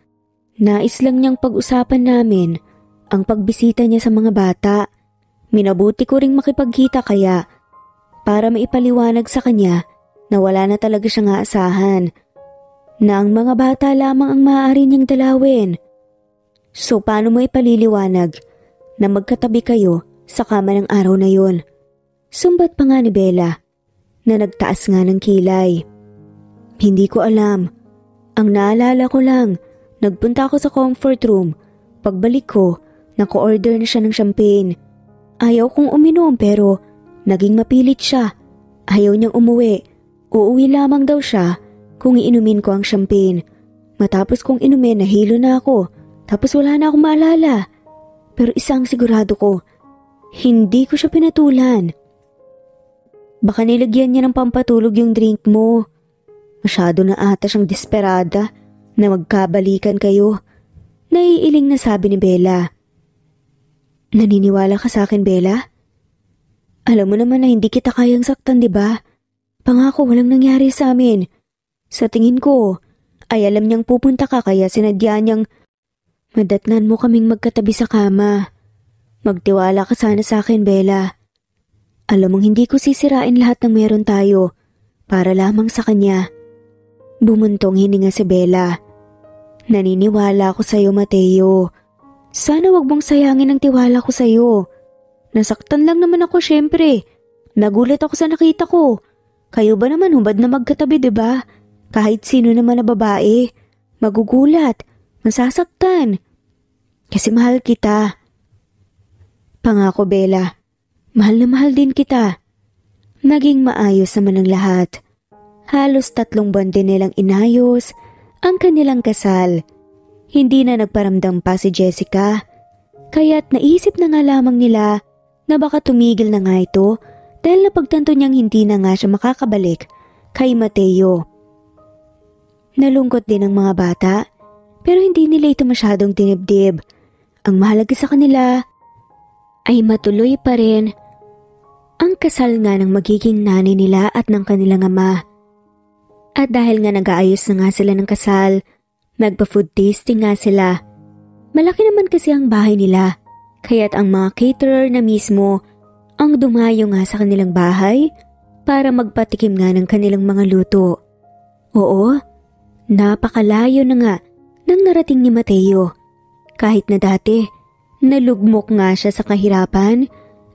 nais lang niyang pag-usapan namin ang pagbisita niya sa mga bata. Minabuti ko ring makipagkita kaya para maipaliwanag sa kanya na wala na talaga siyang aasahan. Na ang mga bata lamang ang maaari niyang dalawin. So paano mo ipaliliwanag na magkatabi kayo sa kama ng araw na yon? Sumbat pa nga ni Bella na nagtaas nga ng kilay. Hindi ko alam. Ang naalala ko lang, nagpunta ako sa comfort room. Pagbalik ko, nako-order na siya ng champagne. Ayaw kong uminom pero naging mapilit siya. Ayaw niyang umuwi. Uuwi lamang daw siya kung iinumin ko ang champagne. Matapos kong inumin, nahilo na ako. Tapos wala na akong maalala. Pero isang sigurado ko, hindi ko siya pinatulan. Baka nilagyan niya ng pampatulog yung drink mo. Masyado na ata siyang desperada na magkabalikan kayo. Naiiling na sabi ni Bella. Naniniwala ka sa akin, Bella? Alam mo naman na hindi kita kayang saktan, di ba? Pangako walang nangyari sa amin. Sa tingin ko, ay alam niyang pupunta ka kaya sinadya niyang madatnan mo kaming magkatabi sa kama. Magtiwala ka sana sa akin, Bella. Alam mong hindi ko sisirain lahat ng meron tayo para lamang sa kanya. Bumuntong hininga si Bella. Naniniwala ako sa'yo, Mateo. Sana wag mong sayangin ang tiwala ko sa'yo. Nasaktan lang naman ako syempre. Nagulat ako sa nakita ko. Kayo ba naman hubad na magkatabi, diba? Kahit sino naman na babae, magugulat, masasaktan. Kasi mahal kita. Pangako, Bella. Mahal na mahal din kita. Naging maayos naman ang lahat. Halos 3 buwan din nilang inayos ang kanilang kasal. Hindi na nagparamdam pa si Jessica, kaya't naisip na nga lamang nila na baka tumigil na nga ito dahil napagtanto niyang hindi na nga siya makakabalik kay Mateo. Nalungkot din ang mga bata, pero hindi nila ito masyadong dinibdib. Ang mahalaga sa kanila ay matuloy pa rin ang kasal nga ng magiging nanay nila at ng kanilang ama. At dahil nga nag-aayos na nga sila ng kasal, nagpa-food tasting nga sila. Malaki naman kasi ang bahay nila, kaya't ang mga caterer na mismo ang dumayo nga sa kanilang bahay para magpatikim nga ng kanilang mga luto. Oo, napakalayo na nga nang narating ni Mateo. Kahit na dati, nalugmok nga siya sa kahirapan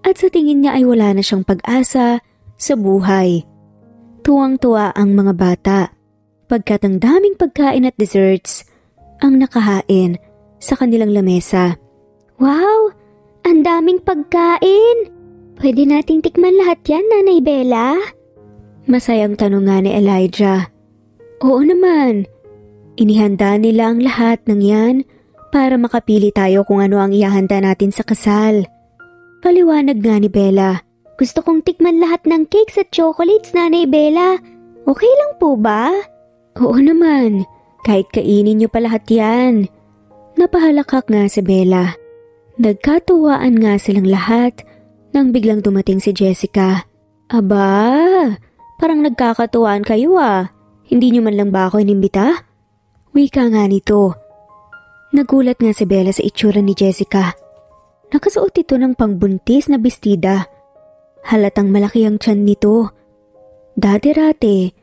at sa tingin niya ay wala na siyang pag-asa sa buhay. Tuwang-tuwa ang mga bata pagkat ang daming pagkain at desserts ang nakahain sa kanilang lamesa. Wow! Ang daming pagkain! Pwede nating tikman lahat yan, Nanay Bella? Masayang tanong nga ni Elijah. Oo naman. Inihanda nila ang lahat ng yan para makapili tayo kung ano ang ihahanda natin sa kasal. Paliwanag nga ni Bella. Gusto kong tikman lahat ng cakes at chocolates, Nanay Bella. Okay lang po ba? Oo naman. Kahit kainin niyo pa lahat yan. Napahalakak nga si Bella. Nagkatuwaan nga silang lahat nang biglang dumating si Jessica. Aba, parang nagkakatuwaan kayo ah. Hindi niyo man lang ba ako inimbita? Wika nga nito. Nagulat nga si Bella sa itsura ni Jessica. Nakasuot ito ng pangbuntis na bestida. Halatang malaki ang tiyan nito. Dati-rate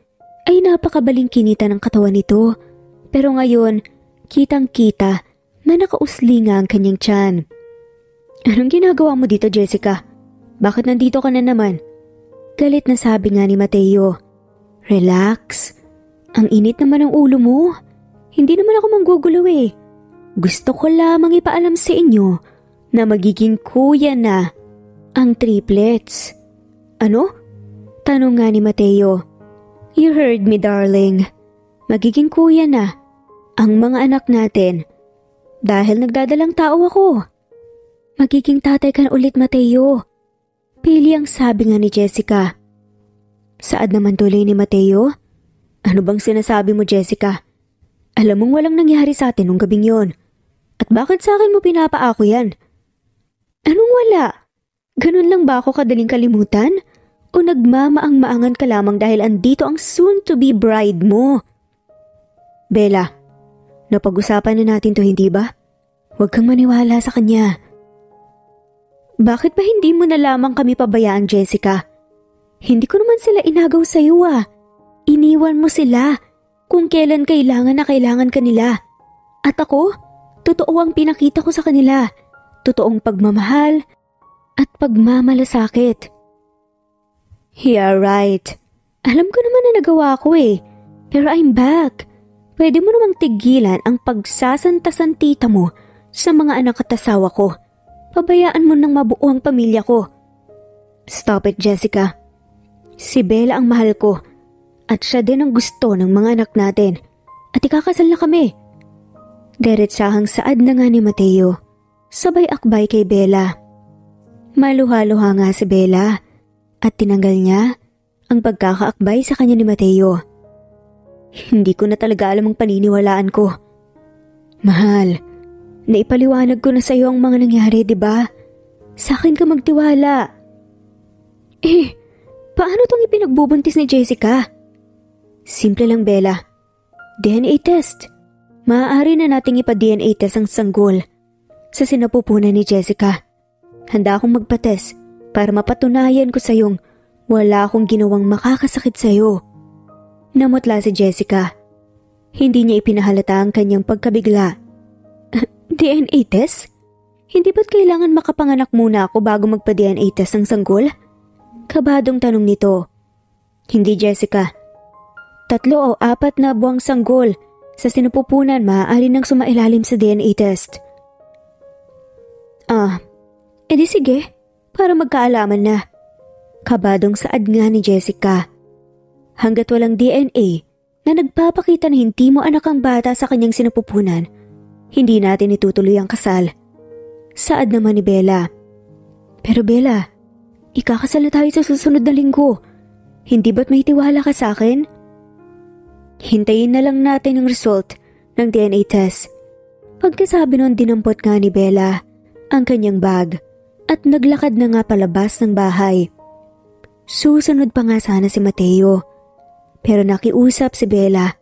ay napakabaling kinita ng katawan nito. Pero ngayon, kitang-kita na nakausli nga ang kanyang tiyan. Anong ginagawa mo dito, Jessica? Bakit nandito ka na naman? Galit na sabi nga ni Mateo. Relax. Ang init naman ang ulo mo. Hindi naman ako manggugulo eh. Gusto ko lamang ipaalam sa inyo na magiging kuya na ang triplets. Ano? Tanong nga ni Mateo. You heard me, darling. Magiging kuya na ang mga anak natin. Dahil nagdadalang tao ako. Magiging tatay ka na ulit, Mateo. Pili ang sabi nga ni Jessica. Saad naman tuloy ni Mateo? Ano bang sinasabi mo, Jessica? Alam mong walang nangyari sa atin nung gabing yon. At bakit sa akin mo pinapaako yan? Anong wala? Ganun lang ba ako kadaling kalimutan? O nagmamaang-maangan ka lamang dahil andito ang soon-to-be bride mo? Bella, napag-usapan na natin to, hindi ba? Huwag kang maniwala sa kanya. Bakit ba hindi mo na lamang kami pabayaan, Jessica? Hindi ko naman sila inagaw sa'yo ah. Iniwan mo sila kung kailan kailangan na kailangan ka nila. At ako, totoo ang pinakita ko sa kanila. Totoong pagmamahal at pagmamalasakit. You're right. Alam ko naman na nagawa ko eh. Pero I'm back. Pwede mo namang tigilan ang pagsasantasan tita mo sa mga anak at asawa ko. Pabayaan mo ng mabuo ang pamilya ko. Stop it, Jessica. Si Bella ang mahal ko. At siya din ang gusto ng mga anak natin. At ikakasal na kami. Diretsahang saad na nga ni Mateo. Sabay akbay kay Bella. Maluha-luha nga si Bella at tinanggal niya ang pagkakaakbay sa kanya ni Mateo. Hindi ko na talaga alam ang paniniwalaan ko. Mahal, naipaliwanag ko na sa iyo ang mga nangyari, di ba? Sa akin ka magtiwala. Paano tong ipinagbubuntis ni Jessica? Simple lang, Bella. DNA test. Maaari na nating ipa-DNA test ang sanggol sa sinapupunan ni Jessica. Handa akong magpates para mapatunayan ko sa iyong wala akong ginawang makakasakit sa iyo. Namutla si Jessica Hindi niya ipinahalata ang kanyang pagkabigla. DNA test? Hindi ba't kailangan makapanganak muna ako bago magpa-DNA test ng sanggol? Kabadong tanong nito. Hindi, Jessica. 3 o 4 na buwang sanggol sa sinupupunan maaari nang sumailalim sa DNA test. Edi sige, para magkaalaman na. Kabadong saad nga ni Jessica. Hanggat walang DNA na nagpapakita na hindi mo anak ang bata sa kanyang sinupupunan, hindi natin itutuloy ang kasal. Saad naman ni Bella. Pero Bella, ikakasal na tayo sa susunod na linggo. Hindi ba't may tiwala ka sa akin? Hintayin na lang natin ang result ng DNA test. Pagkasabi nun, dinampot nga ni Bella ang kanyang bag at naglakad na nga palabas ng bahay. Susunod pa nga sana si Mateo. Pero nakiusap si Bella.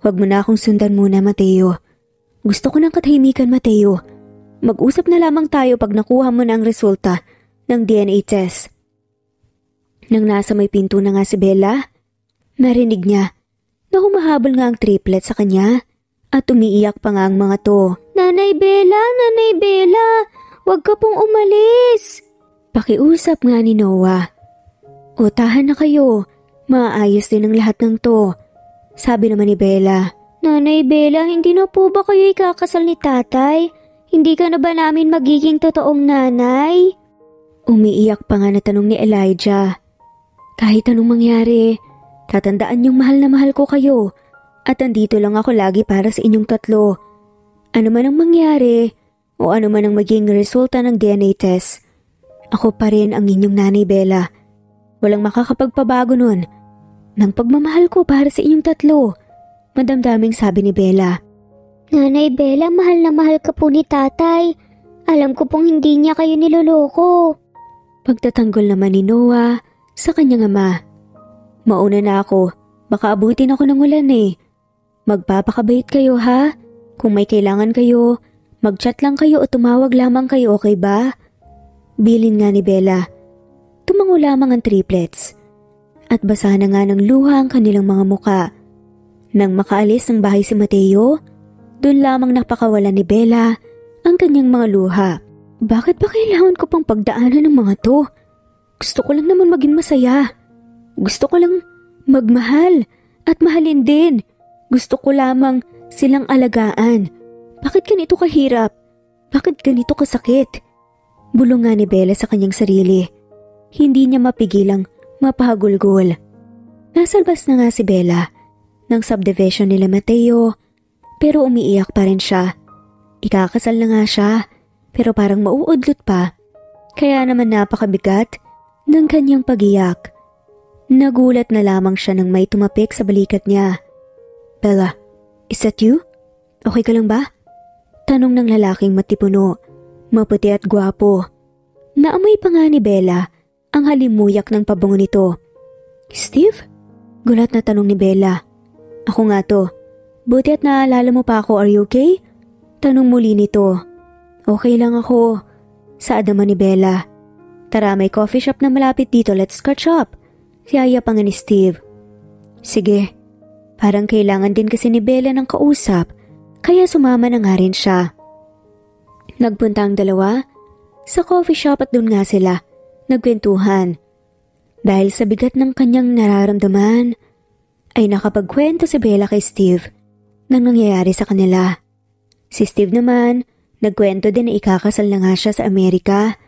Huwag mo na akong sundan muna, Mateo. Gusto ko ng katahimikan, Mateo. Mag-usap na lamang tayo pag nakuha mo na ang resulta ng DNA test. Nang nasa may pinto na nga si Bella, narinig niya na humahabol nga ang triplet sa kanya at umiiyak pa nga ang mga to. Nanay Bella, huwag ka pong umalis. Pakiusap nga ni Noah. O tahan na kayo, maayos din ang lahat ng to. Sabi naman ni Bella. Nanay Bella, hindi na po ba kayo ikakasal ni tatay? Hindi ka na ba namin magiging totoong nanay? Umiiyak pa nga na tanong ni Elijah. Kahit anong mangyari, tatandaan niyong mahal na mahal ko kayo at andito lang ako lagi para sa inyong 3. Ano man ang mangyari o ano man ang maging resulta ng DNA test, ako pa rin ang inyong nanay Bella. Walang makakapagpabago nun ng pagmamahal ko para sa inyong 3, madamdaming sabi ni Bella. Nanay Bella, mahal na mahal ka po ni tatay. Alam ko pong hindi niya kayo niloloko. Pagtatanggol naman ni Noah sa kanyang ama. Mauna na ako, baka abutin ako ng ulan eh. Magpapakabait kayo ha? Kung may kailangan kayo, mag-chat lang kayo o tumawag lamang kayo, okay ba? Bilin nga ni Bella. Tumango lamang ang triplets. At basa na nga ng luha ang kanilang mga muka. Nang makaalis ng bahay si Mateo, doon lamang napakawalan ni Bella ang kanyang mga luha. Bakit ba kailangan ko pang pagdaanan ng mga to? Gusto ko lang naman maging masaya. Gusto ko lang magmahal at mahalin din. Gusto ko lamang silang alagaan. Bakit ganito kahirap? Bakit ganito kasakit? Bulong nga ni Bella sa kanyang sarili. Hindi niya mapigilang mapahagulgol. Nasa labas na nga si Bella ng subdivision nila Mateo, pero umiiyak pa rin siya. Ikakasal na nga siya, pero parang mauudlot pa. Kaya naman napakabigat ng kanyang pagiyak. Nagulat na lamang siya nang may tumapik sa balikat niya. Bella, is that you? Okay ka lang ba? Tanong ng lalaking matipuno, maputi at gwapo. Naamoy pa nga ni Bella ang halimuyak ng pabango nito. Steve? Gulat na tanong ni Bella. Ako nga to. Buti at naalala mo pa ako, are you okay? Tanong muli nito. Okay lang ako. Saad naman ni Bella. Tara, may coffee shop na malapit dito, let's catch up. Siyaya pa nga ni Steve. Sige. Parang kailangan din kasi ni Bella ng kausap, kaya sumama na nga rin siya. Nagpunta ang dalawa sa coffee shop at doon nga sila nagkwentuhan. Dahil sa bigat ng kanyang nararamdaman, ay nakapagkwento si Bella kay Steve ng nangyayari sa kanila. Si Steve naman, nagkwento din na ikakasal na nga siya sa Amerika.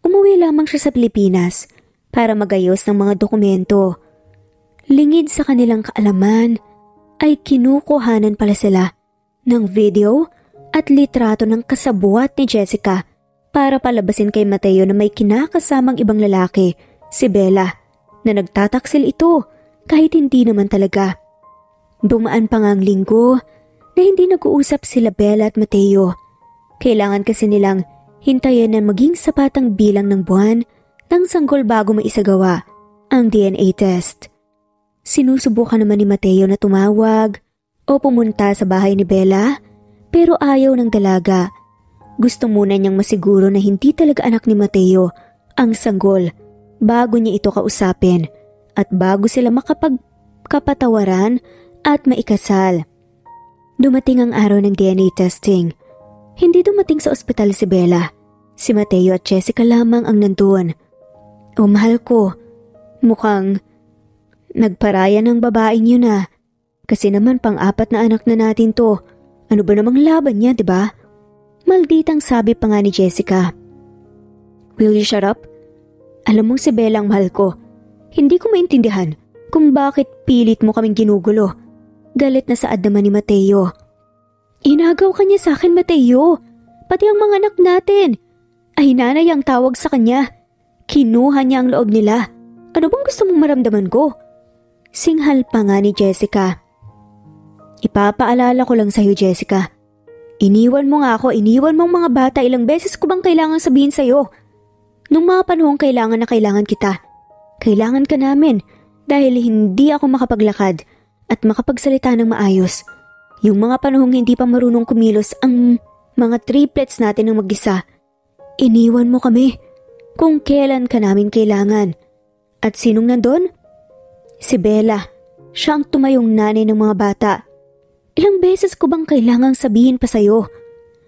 Umuwi lamang siya sa Pilipinas para magayos ng mga dokumento. Lingid sa kanilang kaalaman, ay kinukuhanan pala sila ng video at litrato ng kasabuat ni Jessica para palabasin kay Mateo na may kinakasamang ibang lalaki, si Bella, na nagtataksil ito kahit hindi naman talaga. Dumaan pa nga ang linggo na hindi nag-uusap sila Bella at Mateo. Kailangan kasi nilang hintayin na maging sapat ang bilang ng buwan ng sanggol bago maisagawa ang DNA test. Sinusubukan naman ni Mateo na tumawag o pumunta sa bahay ni Bella, pero ayaw ng dalaga. Gusto muna niyang masiguro na hindi talaga anak ni Mateo ang sanggol bago niya ito kausapin at bago sila makapagkapatawaran at maikasal. Dumating ang araw ng DNA testing. Hindi dumating sa ospital si Bella. Si Mateo at Jessica lamang ang nandoon. O mahal ko, mukhang nagparaya ng babaeng yun ah. Kasi naman pang-apat na anak na natin to. Ano ba namang laban niya, diba? Malditang sabi pa nga ni Jessica. Will you shut up? Alam mong si Bella ang mahal ko. Hindi ko maintindihan kung bakit pilit mo kaming ginugulo. Galit na saad naman ni Mateo. Inagaw ka niya sa akin, Mateo. Pati ang mga anak natin. Ay nanay ang tawag sa kanya. Kinuha niya ang loob nila. Ano bang gusto mong maramdaman ko? Singhal pa nga ni Jessica. Ipapaalala ko lang sa'yo, Jessica. Iniwan mo nga ako, iniwan mong mga bata. Ilang beses ko bang kailangan sabihin sa'yo? Nung mga panahong kailangan na kailangan kita. Kailangan ka namin dahil hindi ako makapaglakad at makapagsalita ng maayos. Yung mga panahong hindi pa marunong kumilos ang mga triplets natin ng mag-isa. Iniwan mo kami kung kailan ka namin kailangan. At sinong nandun? Si Bella. Siya ang tumayong nanay ng mga bata. Ilang beses ko bang kailangang sabihin pa sa'yo?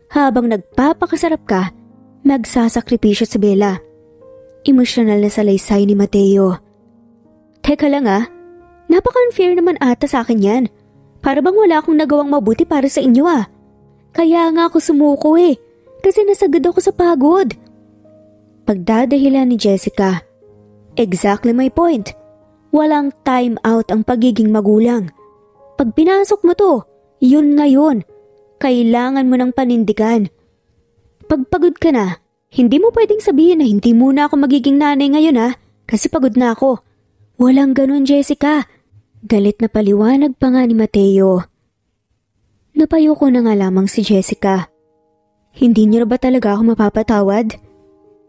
Habang nagpapakasarap ka, magsasakripisyo si Bella. Emosyonal na salaysay ni Mateo. Teka lang ah, napaka-unfair naman ata sa akin yan. Para bang wala akong nagawang mabuti para sa inyo ah. Kaya nga ako sumuko eh, kasi nasagad ako sa pagod. Pagdadahilan ni Jessica. Exactly my point. Walang time out ang pagiging magulang. Pag pinasok mo to, yun na yun. Kailangan mo ng panindigan. Pag pagod ka na, hindi mo pwedeng sabihin na hindi muna ako magiging nanay ngayon ha, kasi pagod na ako. Walang ganun, Jessica. Galit na paliwanag pa nga ni Mateo. Napayo ko na nga lamang si Jessica. Hindi niyo ba talaga ako mapapatawad?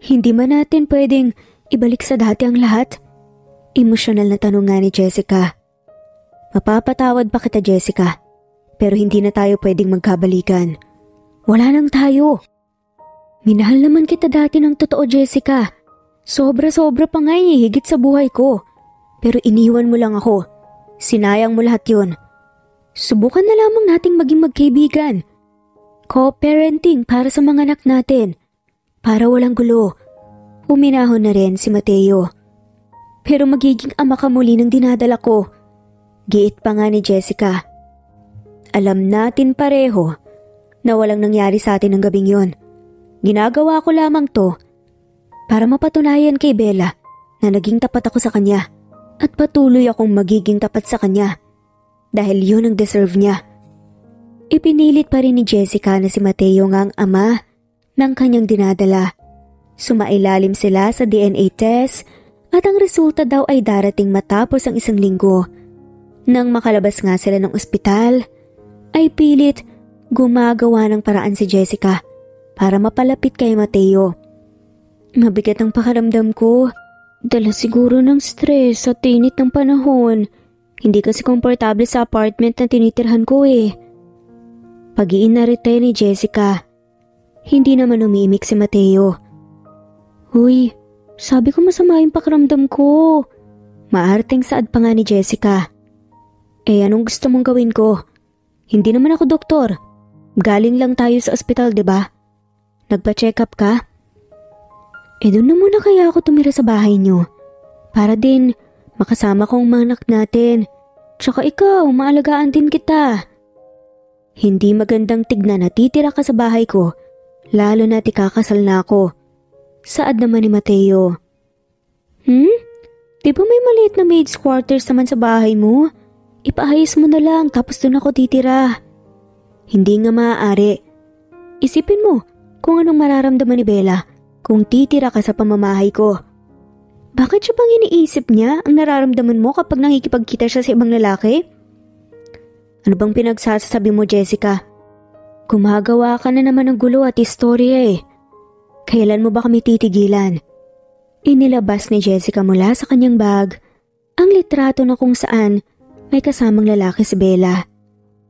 Hindi man natin pwedeng ibalik sa dati ang lahat? Emosyonal na tanong nga ni Jessica. Mapapatawad pa kita, Jessica. Pero hindi na tayo pwedeng magkabalikan. Wala nang tayo. Minahal naman kita dati ng totoo, Jessica. Sobra-sobra pa nga higit sa buhay ko. Pero iniwan mo lang ako. Sinayang mo lahat yun. Subukan na lamang nating maging magkaibigan. Co-parenting para sa mga anak natin. Para walang gulo. Huminahon na rin si Mateo. Pero magiging ama ka muli ng dinadala ko. Giit pa nga ni Jessica. Alam natin pareho na walang nangyari sa atin ng gabing yon. Ginagawa ko lamang to para mapatunayan kay Bella na naging tapat ako sa kanya at patuloy akong magiging tapat sa kanya dahil yun ang deserve niya. Ipinilit pa rin ni Jessica na si Mateo nga ang ama ng kanyang dinadala. Sumailalim sila sa DNA test at ang resulta daw ay darating matapos ang 1 linggo. Nang makalabas nga sila ng ospital, ay pilit gumagawa ng paraan si Jessica para mapalapit kay Mateo. Mabigat ang pakiramdam ko. Dala siguro ng stress at init ng panahon. Hindi kasi komportable sa apartment na tinitirhan ko eh. Pag-iinarite ni Jessica. Hindi naman umiimik si Mateo. Uy, sabi ko masama yung pakiramdam ko. Maarteng saad pa nga ni Jessica. Eh anong gusto mong gawin ko? Hindi naman ako doktor. Galing lang tayo sa ospital, diba? Nagpa-check up ka? Eh doon na muna kaya ako tumira sa bahay niyo. Para din makasama kong mga anak natin. Tsaka ikaw, maalagaan din kita. Hindi magandang tignan na titira ka sa bahay ko. Lalo na ikakasal na ako. Saad naman ni Mateo. Di ba may maliit na maid's quarters naman sa bahay mo? Ipaayos mo na lang tapos doon ako titira. Hindi nga maaari. Isipin mo kung anong mararamdaman ni Bella kung titira ka sa pamamahay ko. Bakit siya bang iniisip niya ang nararamdaman mo kapag nakikipagkita siya sa ibang lalaki? Ano bang pinagsasabi mo, Jessica? Gumagawa ka na naman ng gulo at istorya eh. Kailan mo ba kami titigilan? Inilabas ni Jessica mula sa kanyang bag ang litrato na kung saan may kasamang lalaki si Bella.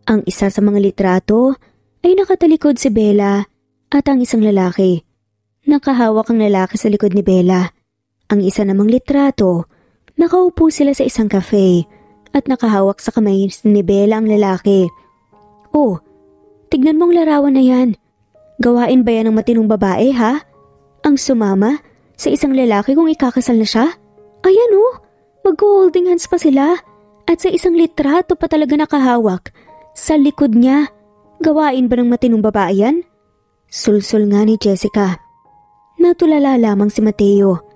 Ang isa sa mga litrato ay nakatalikod si Bella at ang isang lalaki. Nakahawak ang lalaki sa likod ni Bella. Ang isa namang litrato, nakaupo sila sa isang cafe at nakahawak sa kamay ni Bella ang lalaki. Oh, tignan mong larawan na yan. Gawain ba yan ng matinong babae, ha? Ang sumama sa isang lalaki kung ikakasal na siya? Ayan oh, mag-holding hands pa sila. At sa isang litrato pa talaga nakahawak. Sa likod niya, gawain ba ng matinong babae yan? Sulsul nga ni Jessica. Natulala lamang si Mateo.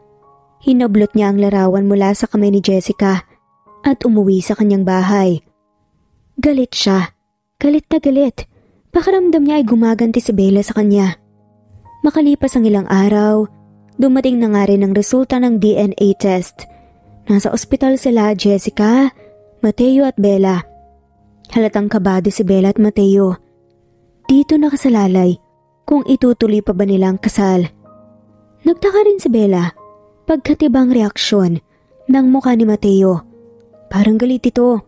Hinablot niya ang larawan mula sa kamay ni Jessica at umuwi sa kanyang bahay. Galit siya. Galit na galit. Pakiramdam niya ay gumaganti si Bella sa kanya. Makalipas ang ilang araw, dumating na nga rin ang resulta ng DNA test. Nasa ospital sila Jessica, Mateo at Bella. Halatang kabado si Bella at Mateo. Dito nakasalalay kung itutuloy pa ba nilang kasal. Nagtaka rin si Bella pagkatibang reaksyon ng mukha ni Mateo. Parang galit ito.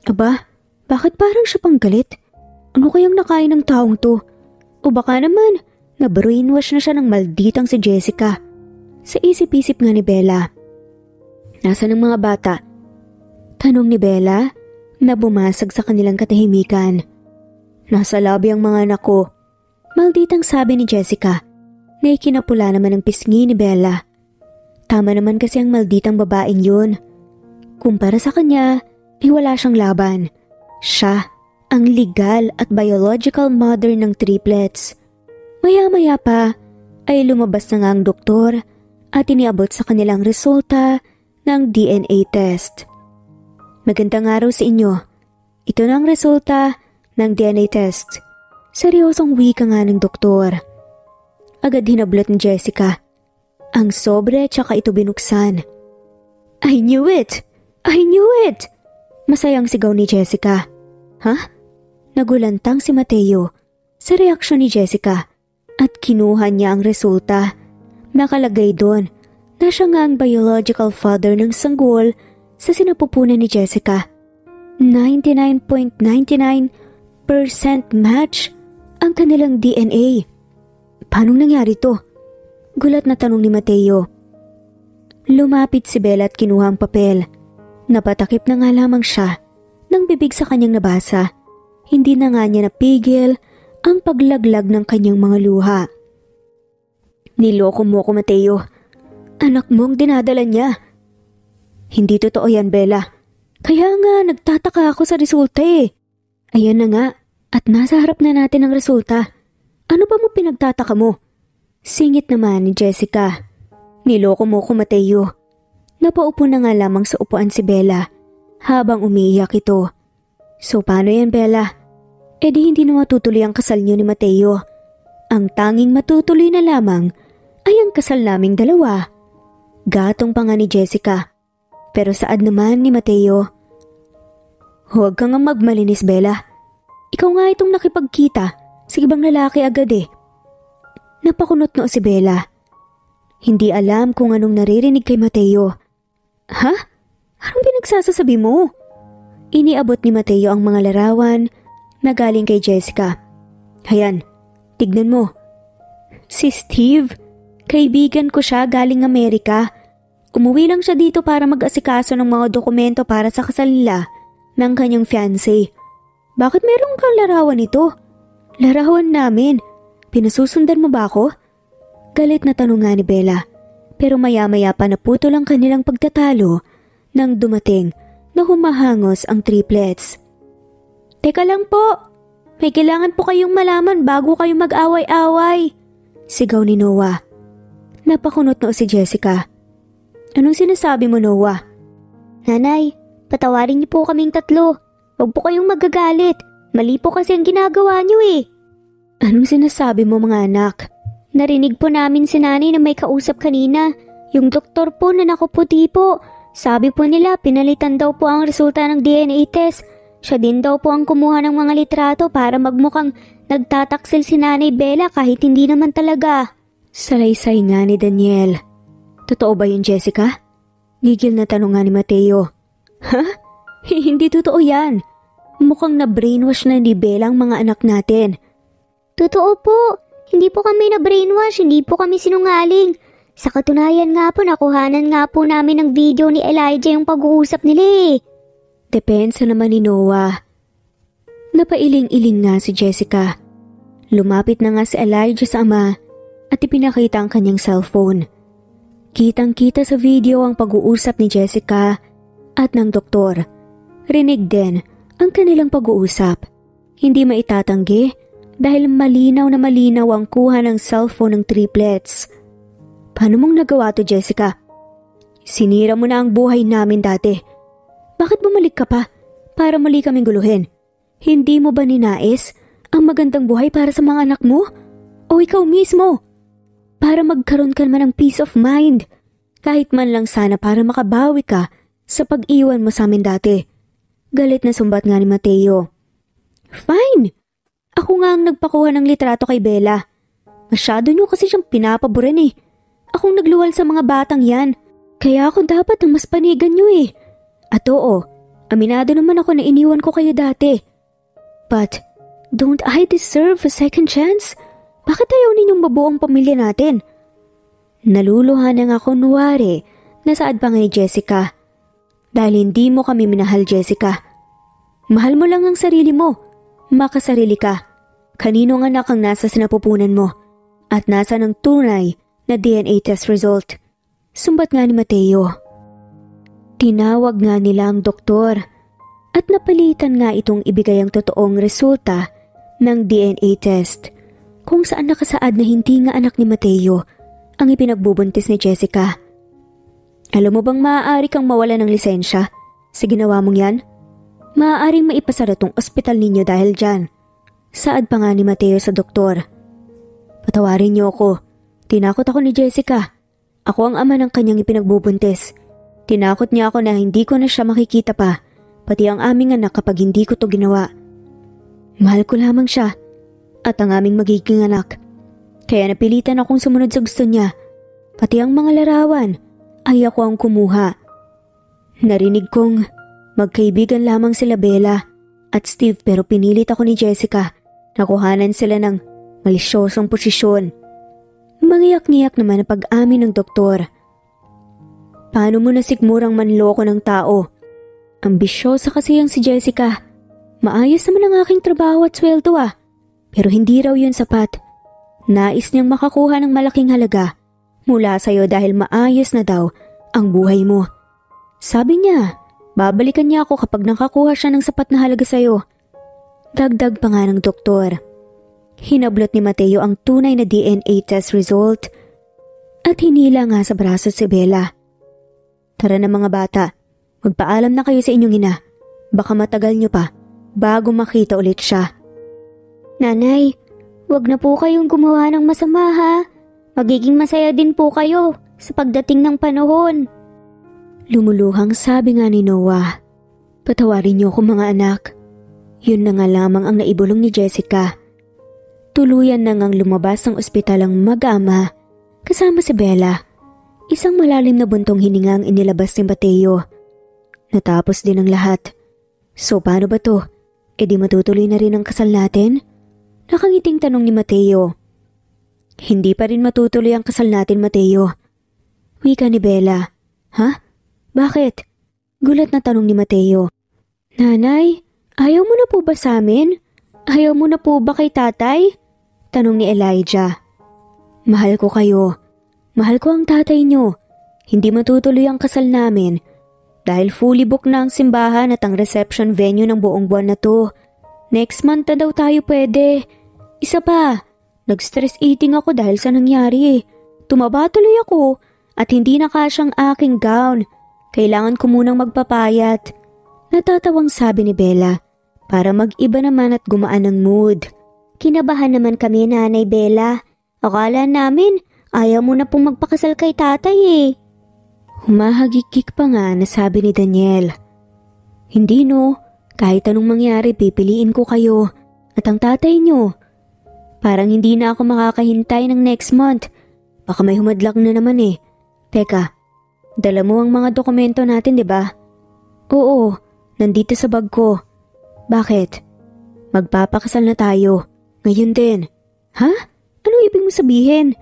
Aba, bakit parang siya pang galit? Ano kayang nakain ng taong to? O baka naman, na-brainwash na siya ng malditang si Jessica. Sa isip-isip nga ni Bella. Nasaan ang mga bata? Tanong ni Bella na bumasag sa kanilang katahimikan. Nasa lobby ang mga anak ko. Malditang sabi ni Jessica na ikinapula naman ang pisngi ni Bella. Tama naman kasi ang malditang babaeng yun. Kumpara sa kanya, ay wala siyang laban. Siya ang legal at biological mother ng triplets. Maya-maya pa ay lumabas na nga ang doktor at iniabot sa kanilang resulta ng DNA test. Magandang araw sa inyo. Ito na ang resulta ng DNA test. Seryosong wika nga ng doktor. Agad hinablot ni Jessica. Ang sobre tsaka ito binuksan. I knew it! I knew it! Masayang sigaw ni Jessica. Ha? Nagulantang si Mateo sa reaksyon ni Jessica at kinuha niya ang resulta. Nakalagay doon na siya nga ang biological father ng sanggol sa sinapupunan ni Jessica. 99.99% match ang kanilang DNA. Paano nangyari to? Gulat na tanong ni Mateo. Lumapit si Bella at kinuha ang papel. Napatakip na nga lamang siya nang bibig sa kanyang nabasa. Hindi na nga niya napigil ang paglaglag ng kanyang mga luha. Niloko mo ko, Mateo. Anak mong dinadala niya. Hindi totoo yan, Bella. Kaya nga nagtataka ako sa resulta eh. Ayan na nga at nasa harap na natin ang resulta. Ano ba mo pinagtataka mo? Singit naman ni Jessica. Niloko mo ko, Mateo. Napaupo na nga lamang sa upuan si Bella habang umiiyak ito. So paano yan, Bella? E di hindi na matutuloy ang kasal niyo ni Mateo. Ang tanging matutuloy na lamang ay ang kasal naming dalawa. Gatong pa nga ni Jessica. Pero saad naman ni Mateo. Huwag kang magmalinis, Bella. Ikaw nga itong nakipagkita sa ibang lalaki agad eh. Napakunot no si Bella. Hindi alam kung anong naririnig kay Mateo. Ha? Anong pinagsasasabi mo? Iniabot ni Mateo ang mga larawan na galing kay Jessica. Hayan, tignan mo. Si Steve, kaibigan ko siya galing Amerika. Umuwi lang siya dito para mag-asikaso ng mga dokumento para sa kasal nila ng kanyang fiancé. Bakit meron kang larawan ito? Larawan namin. Pinasusundan mo ba ako? Galit na tanong nga ni Bella. Pero maya-maya pa naputol ang kanilang pagtatalo nang dumating na humahangos ang triplets. Teka lang po, may kailangan po kayong malaman bago kayo mag-away-away. Sigaw ni Noah. Napakunot no si Jessica. Anong sinasabi mo, Noah? Nanay, patawarin niyo po kaming tatlo. Huwag po kayong magagalit. Mali po kasi ang ginagawa niyo eh. Anong sinasabi mo mga anak? Narinig po namin si nanay na may kausap kanina. Yung doktor po na nakuputi po. Sabi po nila pinalitan daw po ang resulta ng DNA test. Siya din daw po ang kumuha ng mga litrato para magmukhang nagtataksil si Nanay Bella kahit hindi naman talaga. Salaysay nga ni Daniel. Totoo ba yun, Jessica? Gigil na tanong nga ni Mateo. Ha? Hindi totoo yan. Mukhang na-brainwash na ni Bella ang mga anak natin. Totoo po. Hindi po kami na-brainwash. Hindi po kami sinungaling. Sa katunayan nga po, nakuhanan nga po namin ng video ni Elijah yung pag-uusap nila eh. Depensa naman ni Noah. Napailing-iling nga si Jessica. Lumapit na nga si Elijah sa ama at ipinakita ang kanyang cellphone. Kitang-kita sa video ang pag-uusap ni Jessica at ng doktor. Rinig din ang kanilang pag-uusap. Hindi maitatanggi dahil malinaw na malinaw ang kuha ng cellphone ng triplets. Paano mong nagawa to, Jessica? Sinira mo na ang buhay namin dati. Bakit bumalik ka pa para mali kaming guluhin? Hindi mo ba ninais ang magandang buhay para sa mga anak mo? O ikaw mismo? Para magkaroon ka naman ng peace of mind. Kahit man lang sana para makabawi ka sa pag-iwan mo sa amin dati. Galit na sumbat nga ni Mateo. Fine! Ako nga ang nagpakuha ng litrato kay Bella. Masyado niyo kasi siyang pinapaboran eh. Akong nagluwal sa mga batang yan. Kaya ako dapat ang mas panigan niyo eh. At oo, aminado naman ako na iniwan ko kayo dati. But, don't I deserve a second chance? Bakit ayaw ninyong mabuo ang pamilya natin? Naluluha na nga ako nuwari na saad pa nga ni Jessica. Dahil hindi mo kami minahal, Jessica. Mahal mo lang ang sarili mo. Makasarili ka. Kanino ang anak ang nasa sinapupunan mo? At nasa ng tunay na DNA test result? Sumbat nga ni Mateo. Tinawag nga nila ang doktor at napalitan nga itong ibigay ang totoong resulta ng DNA test kung saan nakasaad na hindi nga anak ni Mateo ang ipinagbubuntis ni Jessica. Alam mo bang maaari kang mawala ng lisensya sa ginawa mong yan? Maaaring maipasara tong ospital ninyo dahil dyan. Saad pa nga ni Mateo sa doktor. Patawarin niyo ako. Tinakot ako ni Jessica. Ako ang ama ng kanyang ipinagbubuntis. Tinakot niya ako na hindi ko na siya makikita pa, pati ang aming anak kapag hindi ko to ginawa. Mahal ko lamang siya at ang aming magiging anak. Kaya napilitan akong sumunod sa gusto niya. Pati ang mga larawan ay ako ang kumuha. Narinig kong magkaibigan lamang sila Bella at Steve pero pinilit ako ni Jessica na kuhanan sila ng malisyosong posisyon. Mangiyak-ngiyak naman ang pag-amin ng doktor. Paano mo nasikmurang manloko ng tao? Ambisyosa kasi ang si Jessica. Maayos naman ang aking trabaho at sweldo ah. Pero hindi raw yun sapat. Nais niyang makakuha ng malaking halaga mula sa'yo dahil maayos na daw ang buhay mo. Sabi niya, babalikan niya ako kapag nakakuha siya ng sapat na halaga sa'yo. Dagdag pa nga ng doktor. Hinablot ni Mateo ang tunay na DNA test result at hinila nga sa braso si Bella. Tara na mga bata, magpaalam na kayo sa inyong ina. Baka matagal niyo pa bago makita ulit siya. Nanay, wag na po kayong gumawa ng masama ha. Magiging masaya din po kayo sa pagdating ng panahon. Lumuluhang sabi nga ni Noah. Patawarin niyo ako mga anak. Yun na nga lamang ang naibulong ni Jessica. Tuluyan na ngang lumabas ng ospital ang mag-ama kasama si Bella. Isang malalim na buntong hininga ang inilabas ni Mateo. Natapos din ang lahat. So paano ba to? E di matutuloy na rin ang kasal natin? Nakangiting tanong ni Mateo. Hindi pa rin matutuloy ang kasal natin, Mateo. Wika ni Bella. Ha? Bakit? Gulat na tanong ni Mateo. Nanay, ayaw mo na po ba sa amin? Ayaw mo na po ba kay tatay? Tanong ni Elijah. Mahal ko kayo. Mahal ko ang tatay niyo. Hindi matutuloy ang kasal namin dahil fully booked na ang simbahan at ang reception venue ng buong buwan na to. Next month na daw tayo pwede. Isa pa, nag-stress eating ako dahil sa nangyari. Tumaba tuloy ako at hindi na kasyang aking gown. Kailangan ko munang magpapayat. Natatawang sabi ni Bella para mag-iba naman at gumaan ang mood. Kinabahan naman kami, Nanay Bella. Akala namin ayaw mo na pong magpakasal kay tatay eh. Humahagikik pa nga na sabi ni Daniel. Hindi no, kahit anong mangyari pipiliin ko kayo at ang tatay nyo. Parang hindi na ako makakahintay ng next month. Baka may humadlak na naman eh. Teka, dala mo ang mga dokumento natin, di ba? Oo, nandito sa bag ko. Bakit? Magpapakasal na tayo. Ngayon din. Ha? Anong ibig mo sabihin?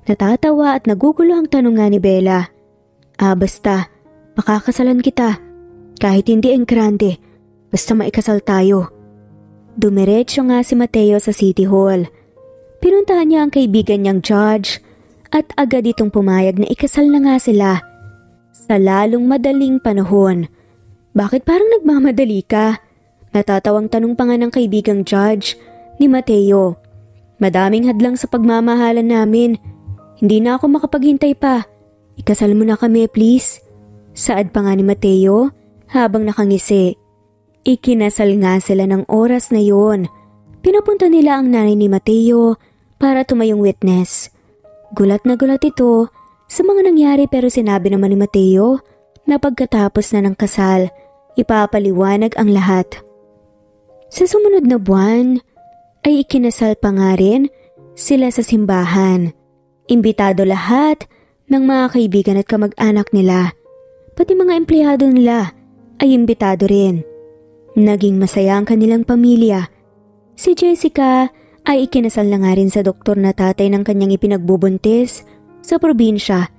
Natatawa at nagugulo ang tanong nga ni Bella. Basta, makakasalan kita. Kahit hindi ang grande, basta maikasal tayo. Dumiretso nga si Mateo sa City Hall. Pinuntahan niya ang kaibigan niyang judge at agad itong pumayag na ikasal na nga sila sa lalong madaling panahon. Bakit parang nagmamadali ka? Natatawang tanong pa nga ng kaibigang judge ni Mateo. Madaming hadlang sa pagmamahalan namin. Hindi na ako makapaghintay pa. Ikasal mo na kami, please. Saad pa nga ni Mateo habang nakangisi. Ikinasal nga sila ng oras na yon. Pinapunta nila ang nanay ni Mateo para tumayong witness. Gulat na gulat ito sa mga nangyari pero sinabi naman ni Mateo na pagkatapos na ng kasal, ipapaliwanag ang lahat. Sa sumunod na buwan ay ikinasal pa nga rin sila sa simbahan. Imbitado lahat ng mga kaibigan at kamag-anak nila. Pati mga empleyado nila ay imbitado rin. Naging masaya ang kanilang pamilya. Si Jessica ay ikinasal na nga rin sa doktor na tatay ng kanyang ipinagbubuntis sa probinsya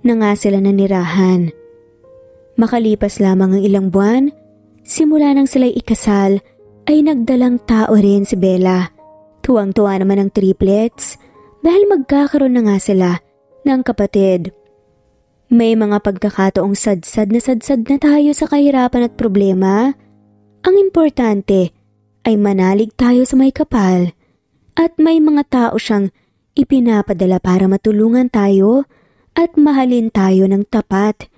na nga sila nanirahan. Makalipas lamang ang ilang buwan, simula nang sila'y ikasal ay nagdalang tao rin si Bella. Tuwang-tuwa naman ang triplets dahil magkakaroon na nga sila ng kapatid. May mga pagkakataong sadsad na tayo sa kahirapan at problema. Ang importante ay manalig tayo sa may kapal at may mga tao siyang ipinapadala para matulungan tayo at mahalin tayo ng tapat.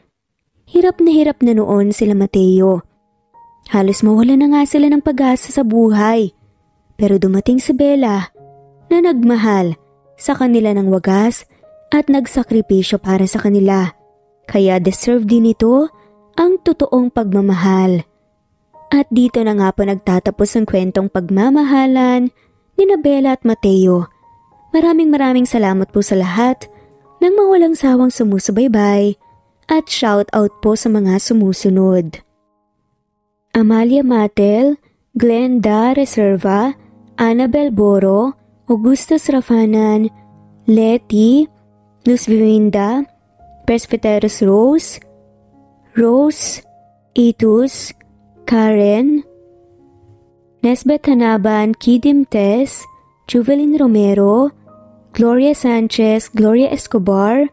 Hirap na noon sila Mateo. Halos mawala na nga sila ng pag-asa sa buhay. Pero dumating si Bella na nagmahal sa kanila ng wagas at nagsakripisyo para sa kanila. Kaya deserve din ito ang totoong pagmamahal. At dito na nga po nagtatapos ang kwentong pagmamahalan ni Bella at Mateo. Maraming salamat po sa lahat ng mga walang sawang sumusubaybay at shout out po sa mga sumusunod. Amalia Matel, Glenda Reserva, Annabel Boro, Augustus Rafanan, Letty, Luz Virinda, Presbyteros Rose, Itus, Karen, Nesbeth Hanaban, Kidim Tess, Juvelin Romero, Gloria Sanchez, Gloria Escobar,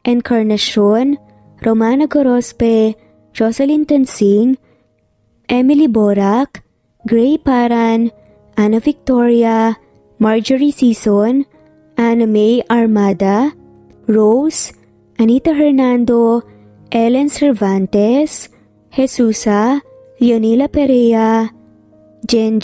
Encarnacion, Romana Gorospe, Jocelyn Tensing, Emily Borak, Gray Paran, Ana Victoria, Marjorie Sison, Anna May Armada, Rose, Anita Hernando, Ellen Cervantes, Jesusa, Leonila Perea, Jen,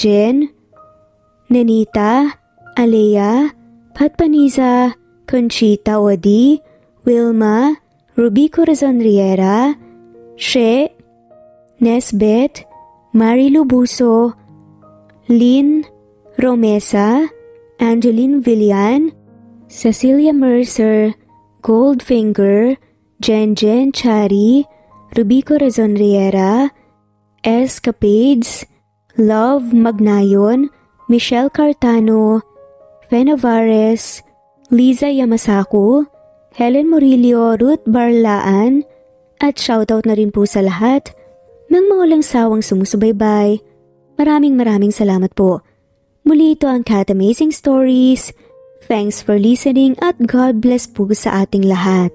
Nenita, Alea, Patpaniza, Conchita Wadi, Wilma, Ruby Corazon Riera, She, Nesbeth, Marilu Buso, Lynn Romesa, Angeline Villan, Cecilia Mercer, Goldfinger, Jen Chari, Ruby Corazon Riera, Escapades, Love Magnayon, Michelle Cartano, Fenavares, Liza Yamasaku, Helen Murillo, Ruth Barlaan, at shoutout na rin po sa lahat ng mga walang sawang sumusubaybay. Maraming salamat po. Muli ito ang Cat Amazing Stories. Thanks for listening at God bless po sa ating lahat.